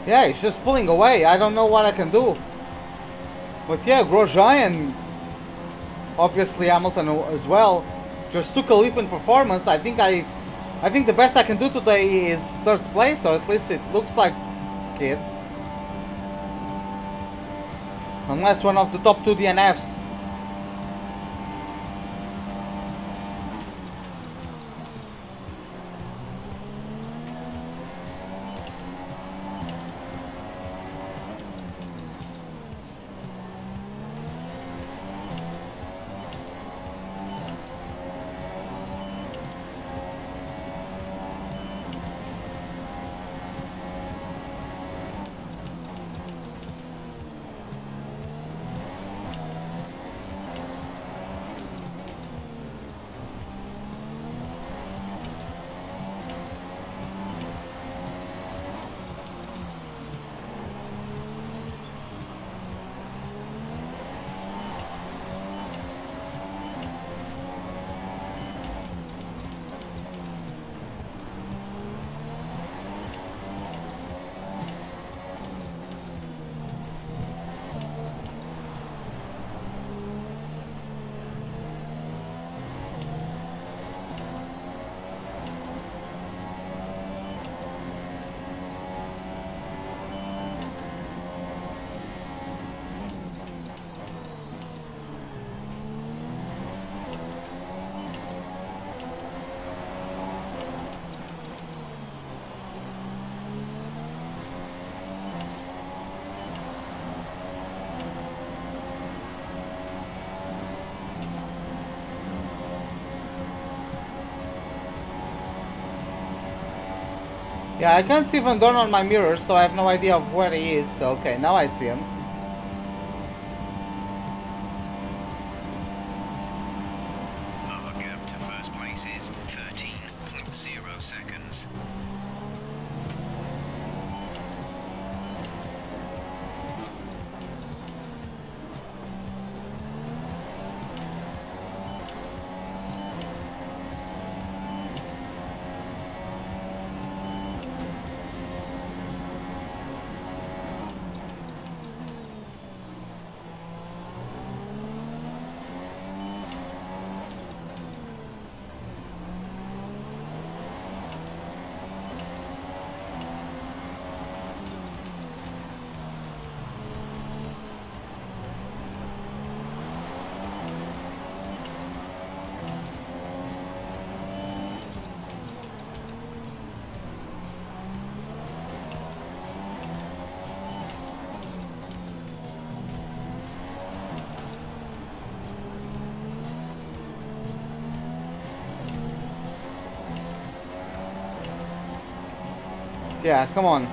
Yeah, he's just pulling away. I don't know what I can do. But yeah, Grosjean and obviously Hamilton as well just took a leap in performance. I think the best I can do today is third place, or at least it looks like it. Unless one of the top two DNFs. Yeah, I can't see Van Dorn on my mirror, so I have no idea of where he is. Okay, now I see him. Our gap to first place is 13.0 seconds. Yeah, come on.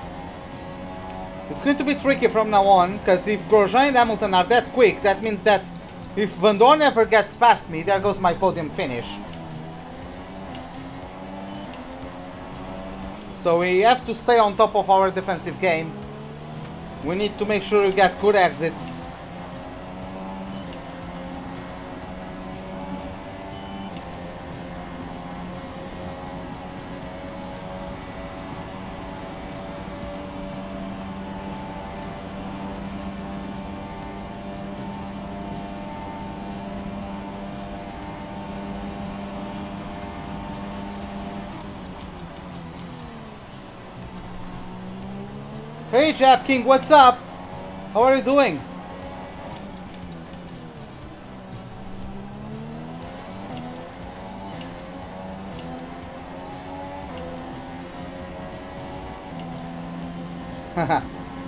It's going to be tricky from now on, because if Grosjean and Hamilton are that quick, that means that if Van Dorn ever gets past me, there goes my podium finish. So we have to stay on top of our defensive game. We need to make sure we get good exits. Hey Jap King, what's up? How are you doing?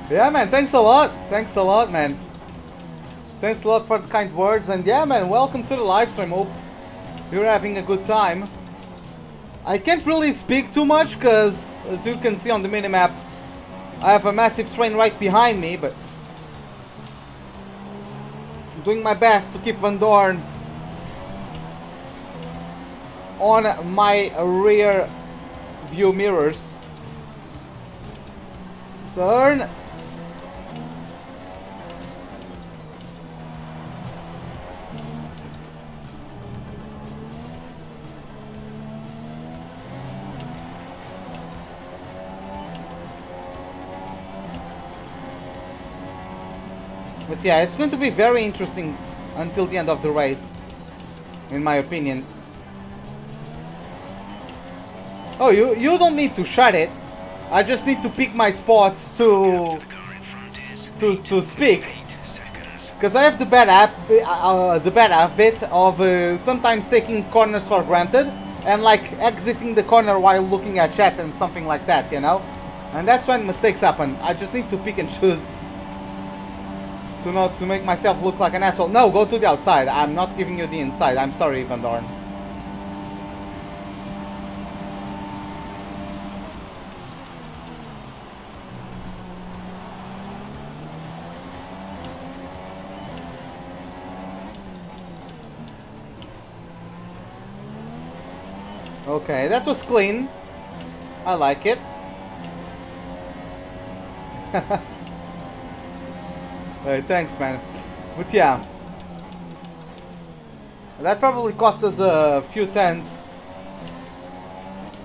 Yeah man, thanks a lot. Thanks a lot, man. Thanks a lot for the kind words, and yeah man, welcome to the live stream. Hope you're having a good time. I can't really speak too much because as you can see on the minimap, I have a massive train right behind me, but I'm doing my best to keep Van Dorn on my rear view mirrors. Turn. But yeah, it's going to be very interesting until the end of the race, in my opinion. Oh, you don't need to shut it. I just need to pick my spots to speak. Because I have the bad habit of sometimes taking corners for granted and like exiting the corner while looking at chat and something like that, you know? And that's when mistakes happen. I just need to pick and choose to not to make myself look like an asshole. No, go to the outside. I'm not giving you the inside. I'm sorry, Van Dorn. Okay, that was clean. I like it. Hey, thanks, man. But yeah, that probably cost us a few tenths,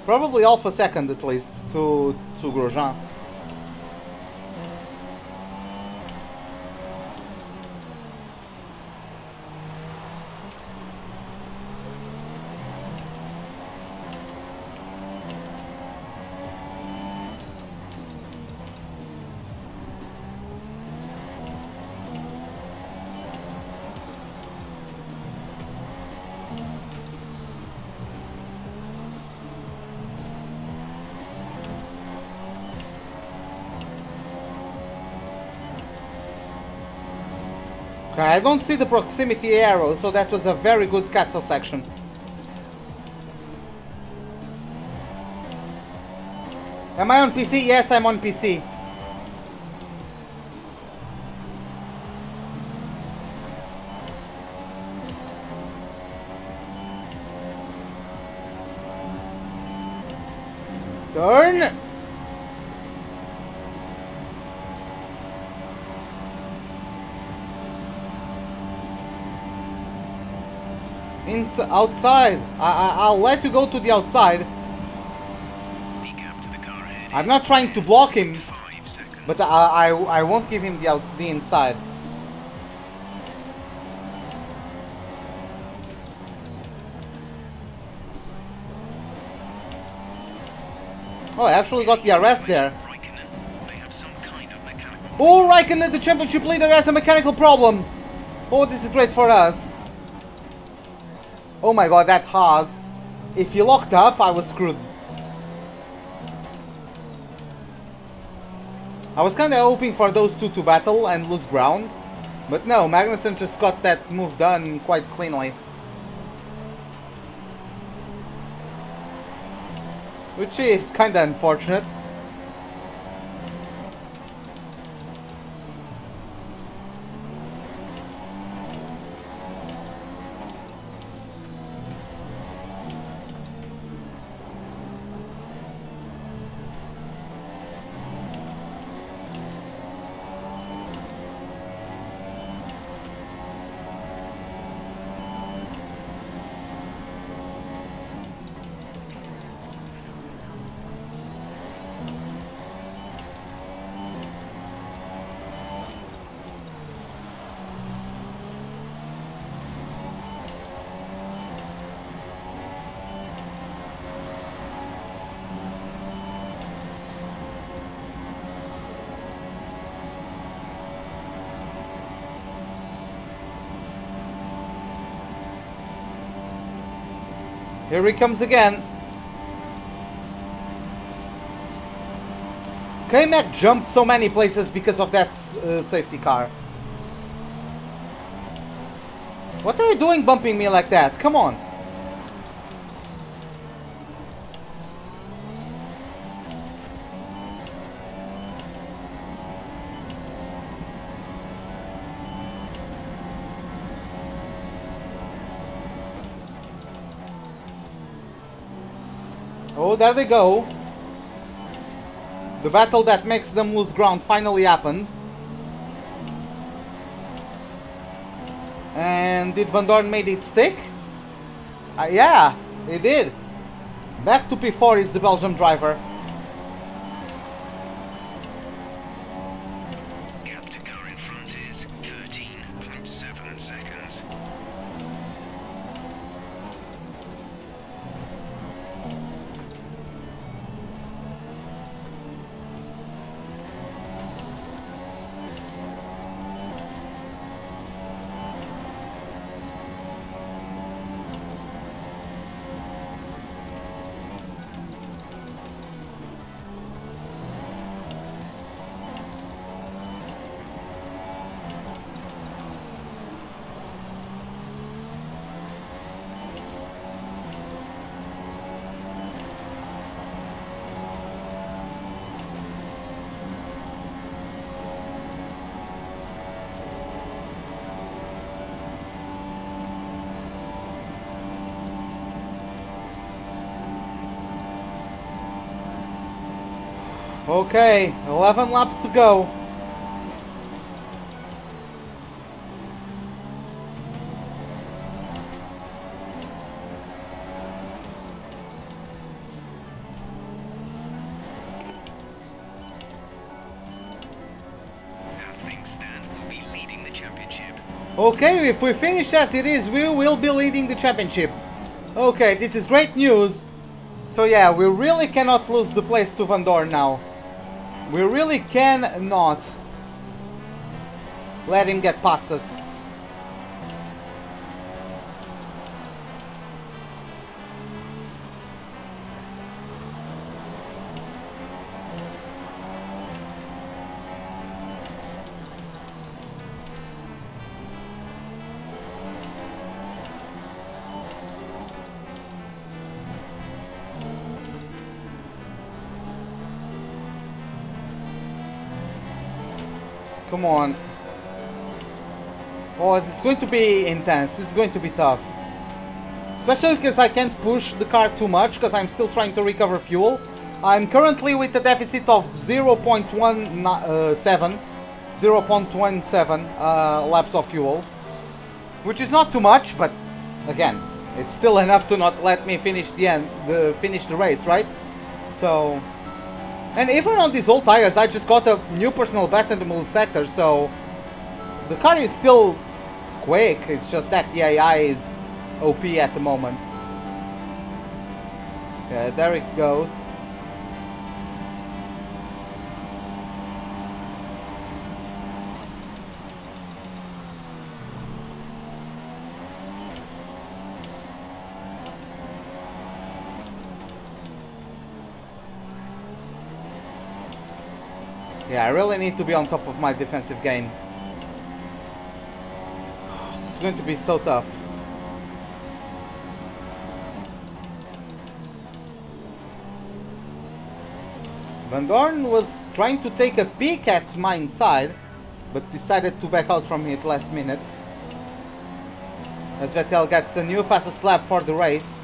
probably half a second at least, to Grosjean. Okay, I don't see the proximity arrow, so that was a very good castle section. Am I on PC? Yes, I'm on PC. Turn! Outside. I'll let you go to the outside. I'm not trying to block him, but I won't give him the inside. Oh, I actually got the arrest there. Oh, Raikkonen, the championship leader, has a mechanical problem. Oh, this is great for us. Oh my god, that Haas. If he locked up, I was screwed. I was kinda hoping for those two to battle and lose ground. But no, Magnussen just got that move done quite cleanly. Which is kinda unfortunate. Here he comes again. K-Mac jumped so many places because of that safety car. What are you doing bumping me like that? Come on. Oh, there they go. The battle that makes them lose ground finally happens. And did Van Dorn made it stick? Yeah, he did. Back to P4 is the Belgium driver. Gap to car in front is 30 Okay, 11 laps to go. As things stand, we'll be leading the championship. Okay, if we finish as it is, we will be leading the championship. Okay, this is great news. So yeah, we really cannot lose the place to Van Dorn now. We really cannot let him get past us. Come on. Oh, this is going to be intense. This is going to be tough. Especially because I can't push the car too much because I'm still trying to recover fuel. I'm currently with a deficit of 0.17 laps of fuel. Which is not too much, but again, it's still enough to not let me finish finish the race, right? So... And even on these old tires, I just got a new personal best in the middle sector, so the car is still quick. It's just that the AI is OP at the moment. Yeah, there it goes. Yeah, I really need to be on top of my defensive game. This is going to be so tough. Van Dorn was trying to take a peek at my inside, but decided to back out from it last minute. As Vettel gets a new fastest lap for the race.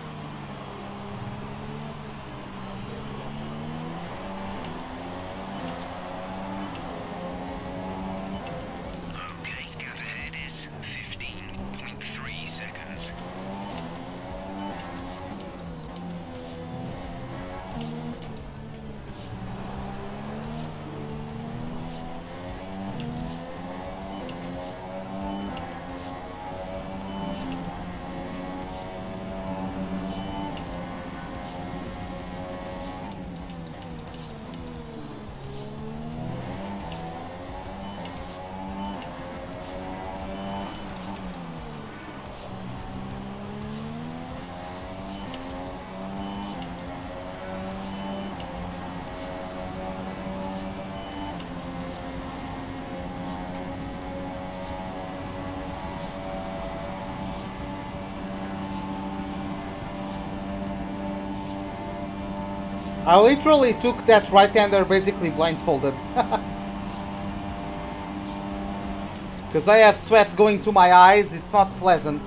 I literally took that right-hander basically blindfolded. Because I have sweat going to my eyes, it's not pleasant.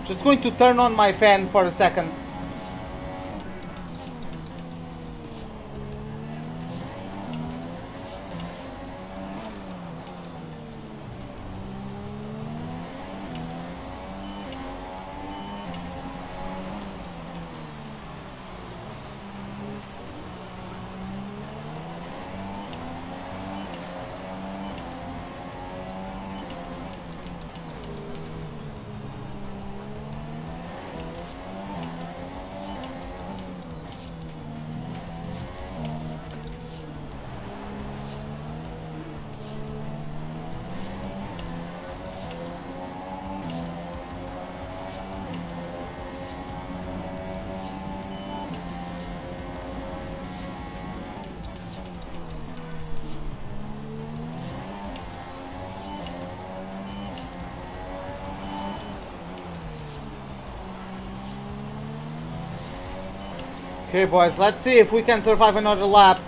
Just going to turn on my fan for a second. Okay, boys, let's see if we can survive another lap.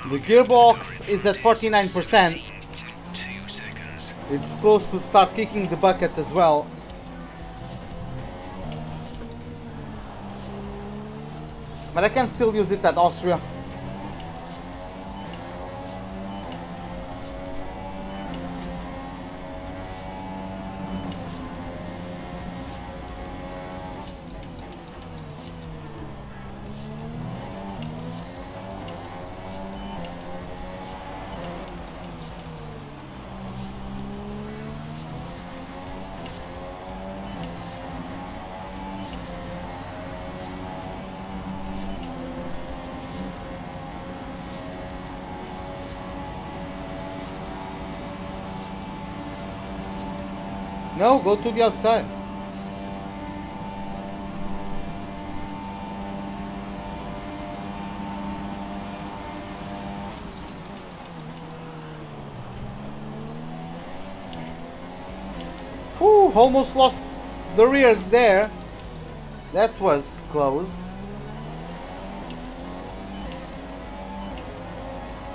The gearbox is at 49%. 17.2 seconds. It's close to start kicking the bucket as well. But I can still use it at Austria. No, go to the outside. Whew, almost lost the rear there. That was close.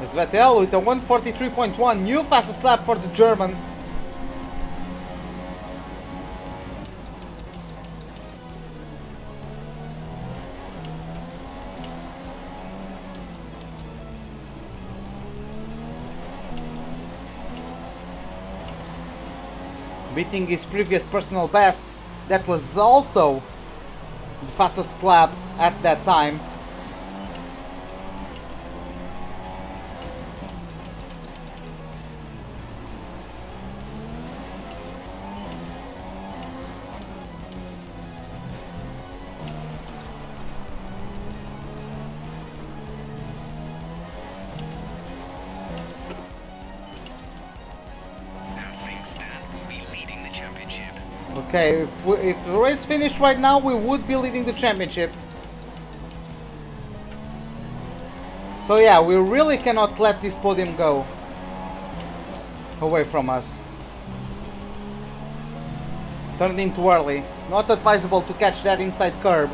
It's Vettel with a 143.1, new fastest lap for the German. Beating his previous personal best, that was also the fastest lap at that time. Okay, if the race finished right now, we would be leading the championship. So yeah, we really cannot let this podium go away from us. Turned in too early. Not advisable to catch that inside curb.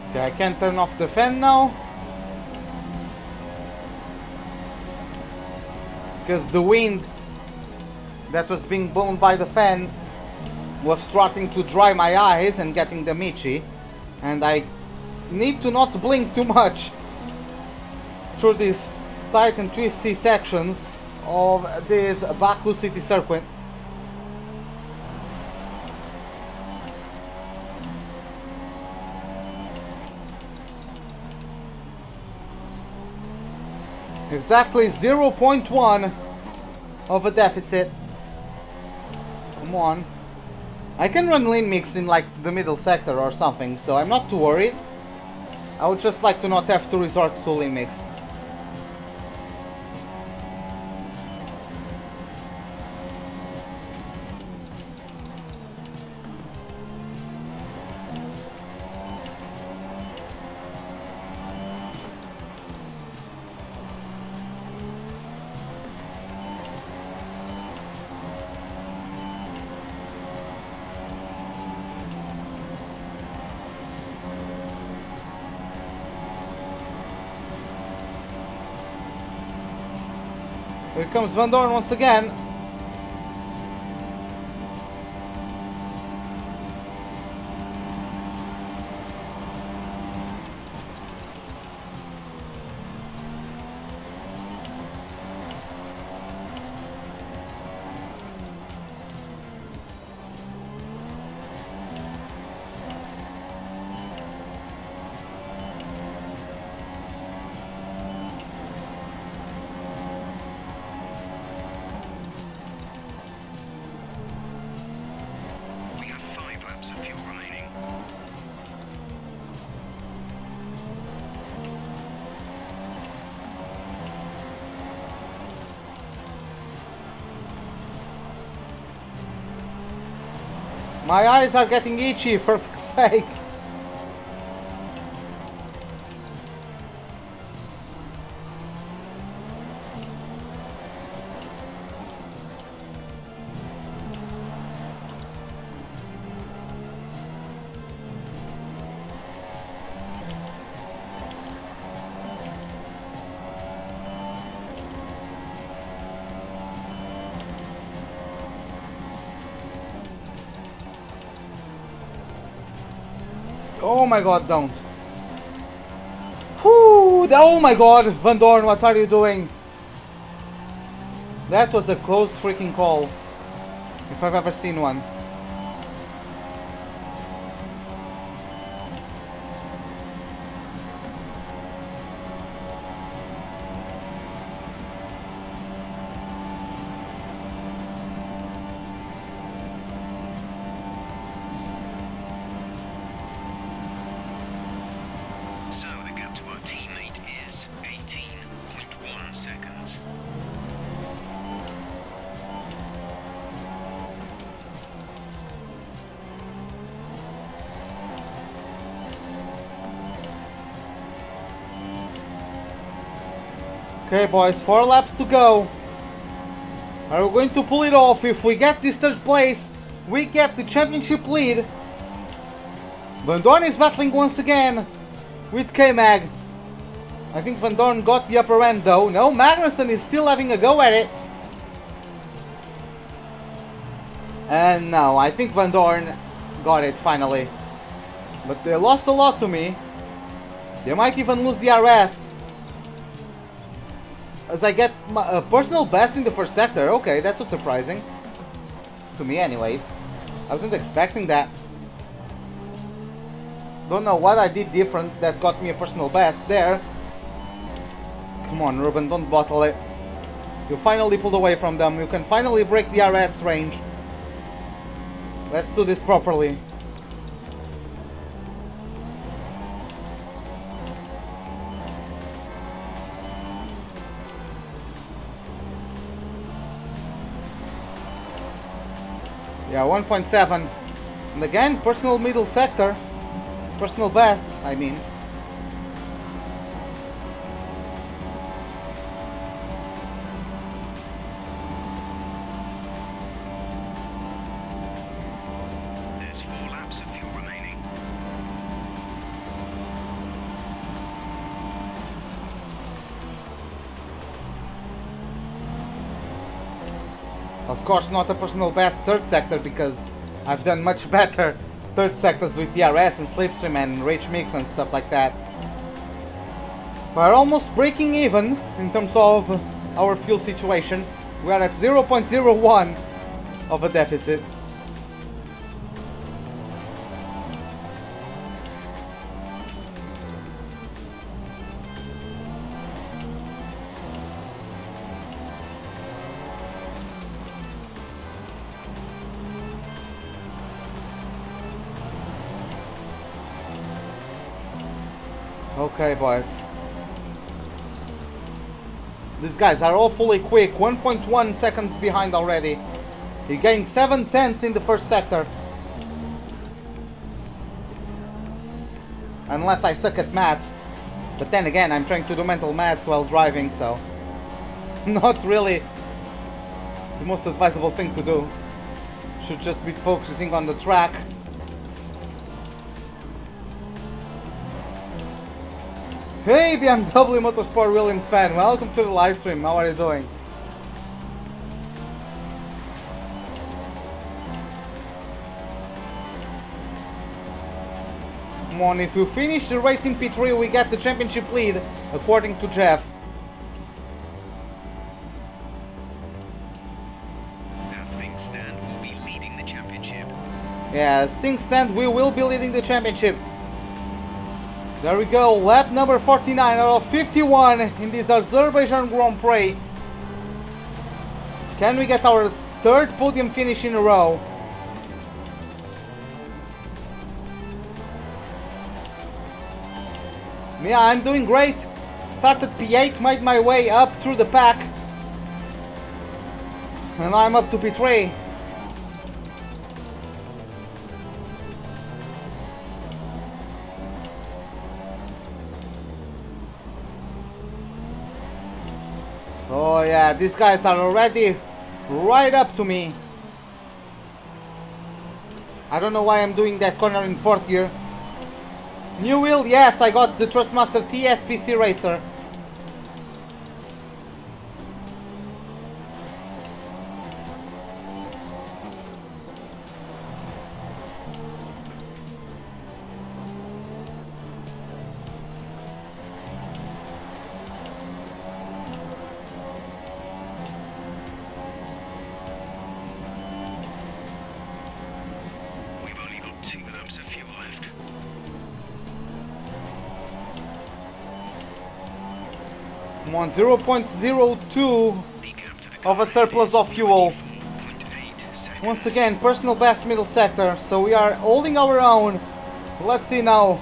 Okay, I can turn off the fan now. Because the wind that was being blown by the fan was starting to dry my eyes and getting them itchy. And I need to not blink too much through these tight and twisty sections of this Baku city circuit. Exactly 0.1 of a deficit. Come on. I can run lean mix in like the middle sector or something, so I'm not too worried. I would just like to not have to resort to lean mix. Here comes Van Dorn once again. My eyes are getting itchy, for fuck's sake. Oh my god, don't. Whew, oh my god, Van Dorn, what are you doing? That was a close freaking call, if I've ever seen one. So the gap to our teammate is 18.1 seconds. Okay boys, 4 laps to go. Are we going to pull it off? If we get this 3rd place, we get the championship lead. Van Dorn is battling once again with K-Mag. I think Van Dorn got the upper end though. No, Magnussen is still having a go at it. And no, I think Van Dorn got it finally. But they lost a lot to me. They might even lose the RS. As I get my personal best in the 1st sector. Okay, that was surprising. To me anyways. I wasn't expecting that. Don't know what I did different that got me a personal best there. Come on, Ruben, don't bottle it. You finally pulled away from them. You can finally break the RS range. Let's do this properly. Yeah, 1.7. And again, personal middle sector. Personal best, I mean. There's 4 laps of fuel remaining. Of course, not a personal best 3rd sector because I've done much better 3rd sectors with DRS and Slipstream and Rage Mix and stuff like that. We're almost breaking even in terms of our fuel situation. We are at 0.01 of a deficit. Okay, boys. These guys are awfully quick. 1.1 seconds behind already. He gained 7/10 in the 1st sector. Unless I suck at maths. But then again, I'm trying to do mental maths while driving, so... not really the most advisable thing to do. Should just be focusing on the track. Hey BMW Motorsport Williams fan, welcome to the live stream. How are you doing? Come on, if you finish the race in P3, we get the championship lead, according to Jeff. As things stand, we'll be leading the championship. Yeah, as things stand, we will be leading the championship. There we go, lap number 49 out of 51 in this Azerbaijan Grand Prix. Can we get our 3rd podium finish in a row? Yeah, I'm doing great. Started P8, made my way up through the pack. And I'm up to P3. Oh yeah, these guys are already right up to me. I don't know why I'm doing that corner in 4th gear. New wheel, yes, I got the Trustmaster TSPC Racer. We've only got 2 laps of fuel left. I'm on 0.02 of a surplus of fuel. Once again, personal best middle sector, so we are holding our own. Let's see now,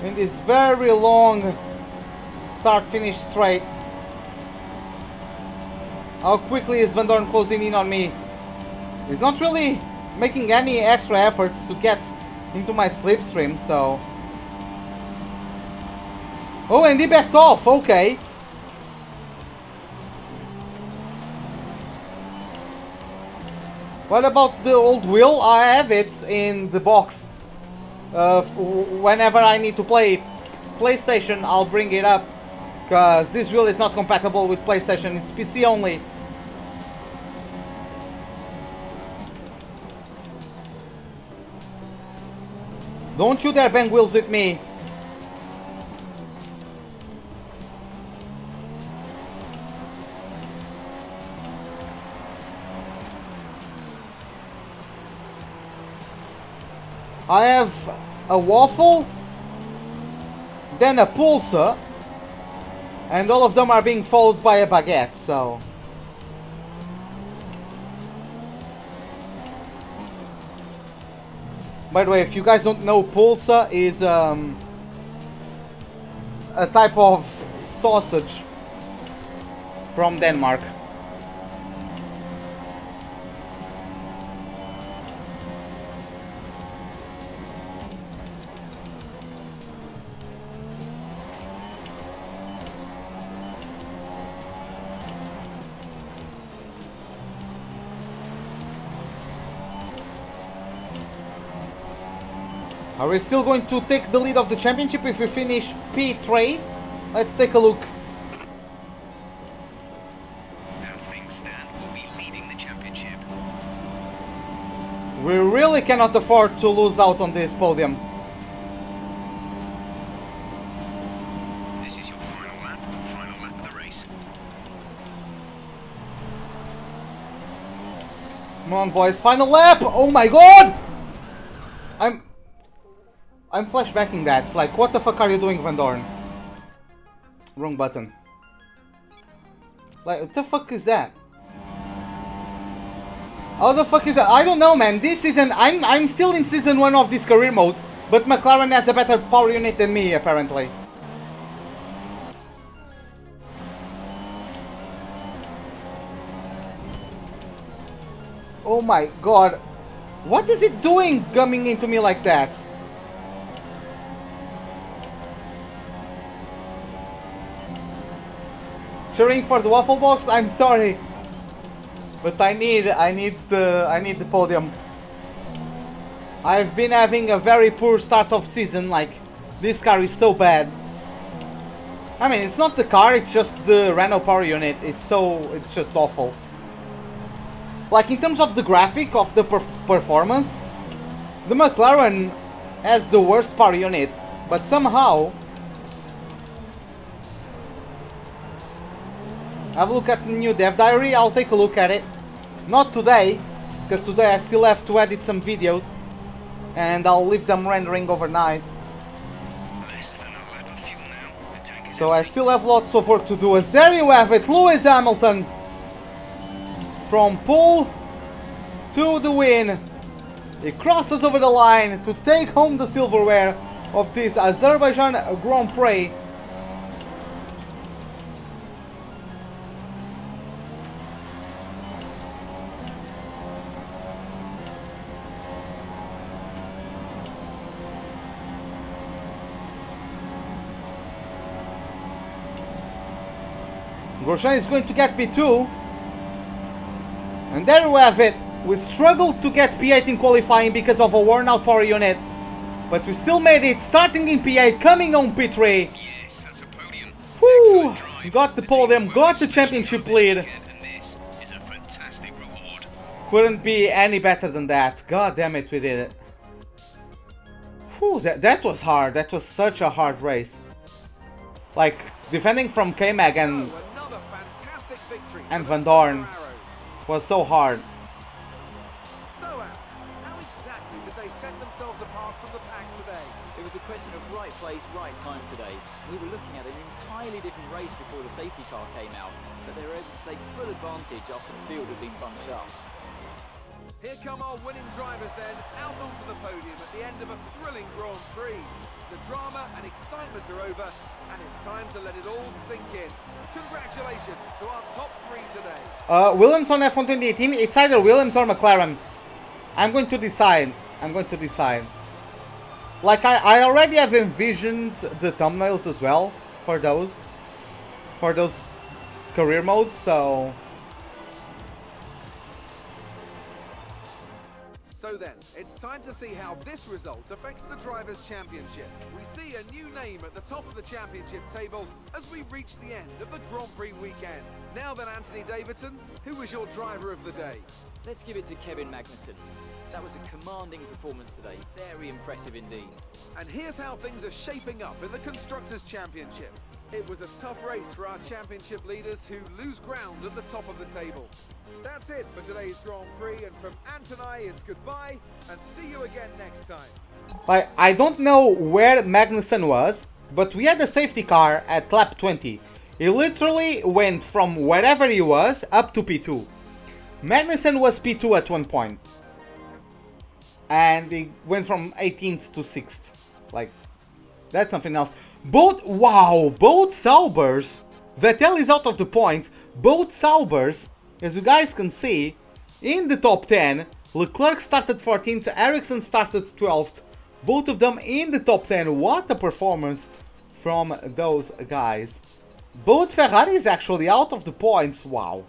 in this very long start-finish straight, how quickly is Van Dorn closing in on me. He's not really making any extra efforts to get into my slipstream, so... Oh, and he backed off, okay. What about the old wheel? I have it in the box. Whenever I need to play PlayStation, I'll bring it up. Because this wheel is not compatible with PlayStation, it's PC only. Don't you dare bang wheels with me. I have a waffle, then a pulsar, and all of them are being followed by a baguette, so... By the way, if you guys don't know, pulsar is a type of sausage from Denmark. Are we still going to take the lead of the championship if we finish P3? Let's take a look. As things stand, we'll be leading the championship. We really cannot afford to lose out on this podium. This is your final lap of the race. Come on, boys, final lap! Oh my god! I'm flashbacking that. It's like, what the fuck are you doing, Van Dorn? Wrong button. Like, what the fuck is that? How the fuck is that? I don't know, man. This season, I'm still in season 1 of this career mode, but McLaren has a better power unit than me, apparently. Oh my god. What is it doing coming into me like that? Cheering for the waffle box? I'm sorry, but I need the podium. I've been having a very poor start of season. Like, this car is so bad. I mean, it's not the car, it's just the Renault power unit. It's just awful. Like, in terms of the graphic of the performance, the McLaren has the worst power unit, but somehow... Have a look at the new dev diary. I'll take a look at it. Not today, because today I still have to edit some videos, and I'll leave them rendering overnight. So I still have lots of work to do. As there you have it, Lewis Hamilton, from pole to the win. He crosses over the line to take home the silverware of this Azerbaijan Grand Prix. Grosjean is going to get P2. And there we have it. We struggled to get P8 in qualifying because of a worn out power unit. But we still made it, starting in P8, coming on P3. Yes, that's a podium. Whew! Got the podium, got the championship lead. And this is a fantastic reward. Couldn't be any better than that. God damn it, we did it. Whew, that was hard. That was such a hard race. Like, defending from K-Mag and Another fantastic victory and for Van the Dorn Silver Arrows. was so hard. So, Ant, how exactly did they set themselves apart from the pack today? It was a question of right place, right time today. We were looking at an entirely different race before the safety car came out, but they were able to take full advantage after the field had been bunched up. Here come our winning drivers then, out onto the podium at the end of a thrilling Grand Prix. The drama and excitement are over, and it's time to let it all sink in. Congratulations to our top three today. Williams on F1 2018, it's either Williams or McLaren. I'm going to decide. Like, I already have envisioned the thumbnails as well for those career modes, so... So then, it's time to see how this result affects the Drivers' Championship. We see a new name at the top of the championship table as we reach the end of the Grand Prix weekend. Now then, Anthony Davidson, who was your driver of the day? Let's give it to Kevin Magnussen. That was a commanding performance today. Very impressive indeed. And here's how things are shaping up in the Constructors' Championship. It was a tough race for our championship leaders who lose ground at the top of the table. That's it for today's Grand Prix, and from Ant and I, it's goodbye, and see you again next time. I don't know where Magnussen was, but we had a safety car at lap 20. He literally went from wherever he was up to P2. Magnussen was P2 at one point. And he went from 18th to 6th. Like, that's something else. Both Saubers. Vettel is out of the points. Both Saubers, as you guys can see, in the top 10. Leclerc started 14th, Ericsson started 12th. Both of them in the top 10. What a performance from those guys. Both Ferraris actually out of the points. Wow.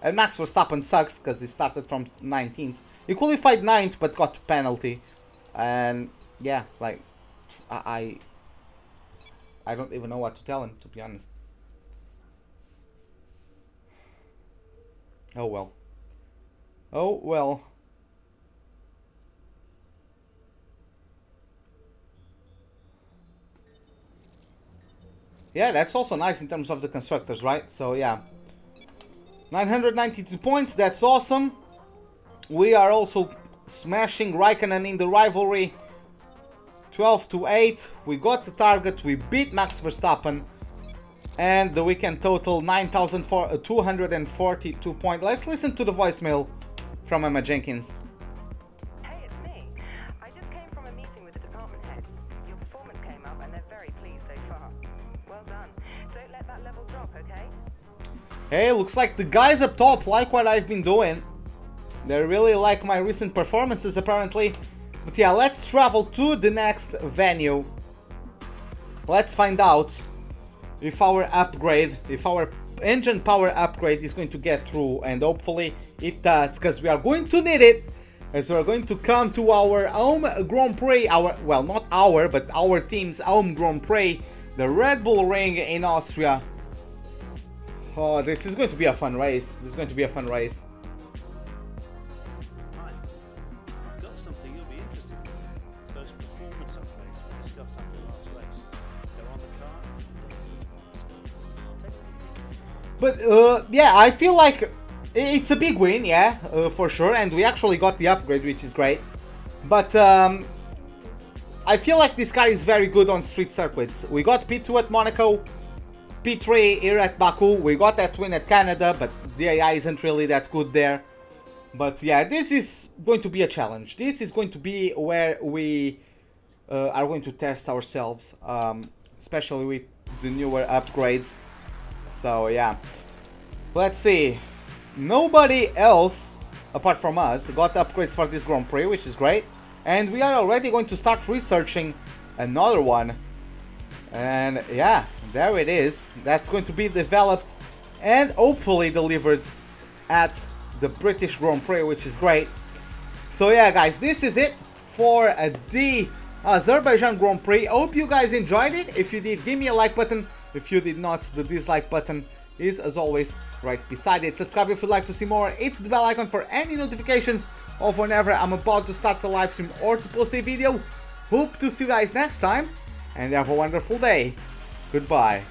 And Max Verstappen sucks because he started from 19th. He qualified 9th but got penalty. And yeah, like, I don't even know what to tell him, to be honest. Oh well. Oh well. Yeah, that's also nice in terms of the constructors, right? So yeah. 992 points, that's awesome. We are also smashing Raikkonen in the rivalry. 12-8. We got the target, we beat Max Verstappen. And the weekend total 9,242 points. Let's listen to the voicemail from Emma Jenkins. Hey, it's me. I just came from a meeting with the department heads. Your performance came up and they're very pleased so far. Well done. Don't let that level drop, okay? Hey, looks like the guys up top like what I've been doing. They really like my recent performances, apparently. But yeah, let's travel to the next venue. Let's find out if our upgrade, if our engine power upgrade is going to get through. And hopefully it does, because we are going to need it. As we are going to come to our home Grand Prix. Well, not our, but our team's home Grand Prix. The Red Bull Ring in Austria. Oh, this is going to be a fun race. This is going to be a fun race. Hi, I've got something you'll be interested in. Those performance upgrades we discussed after the last race. They're on the car. Take a look. But yeah, I feel like it's a big win, yeah, for sure. And we actually got the upgrade, which is great. But I feel like this car is very good on street circuits. We got P2 at Monaco. P3 here at Baku. We got that win at Canada, but the AI isn't really that good there. But yeah, this is going to be a challenge. This is going to be where we are going to test ourselves, especially with the newer upgrades. So yeah, let's see. Nobody else, apart from us, got upgrades for this Grand Prix, which is great. And we are already going to start researching another one. And yeah, there it is. That's going to be developed and hopefully delivered at the British Grand Prix, which is great. So yeah, guys, this is it for the Azerbaijan Grand Prix. Hope you guys enjoyed it. If you did, give me a like button. If you did not, the dislike button is, as always, right beside it. Subscribe if you'd like to see more. Hit the bell icon for any notifications of whenever I'm about to start a live stream or to post a video. Hope to see you guys next time, and have a wonderful day. Goodbye.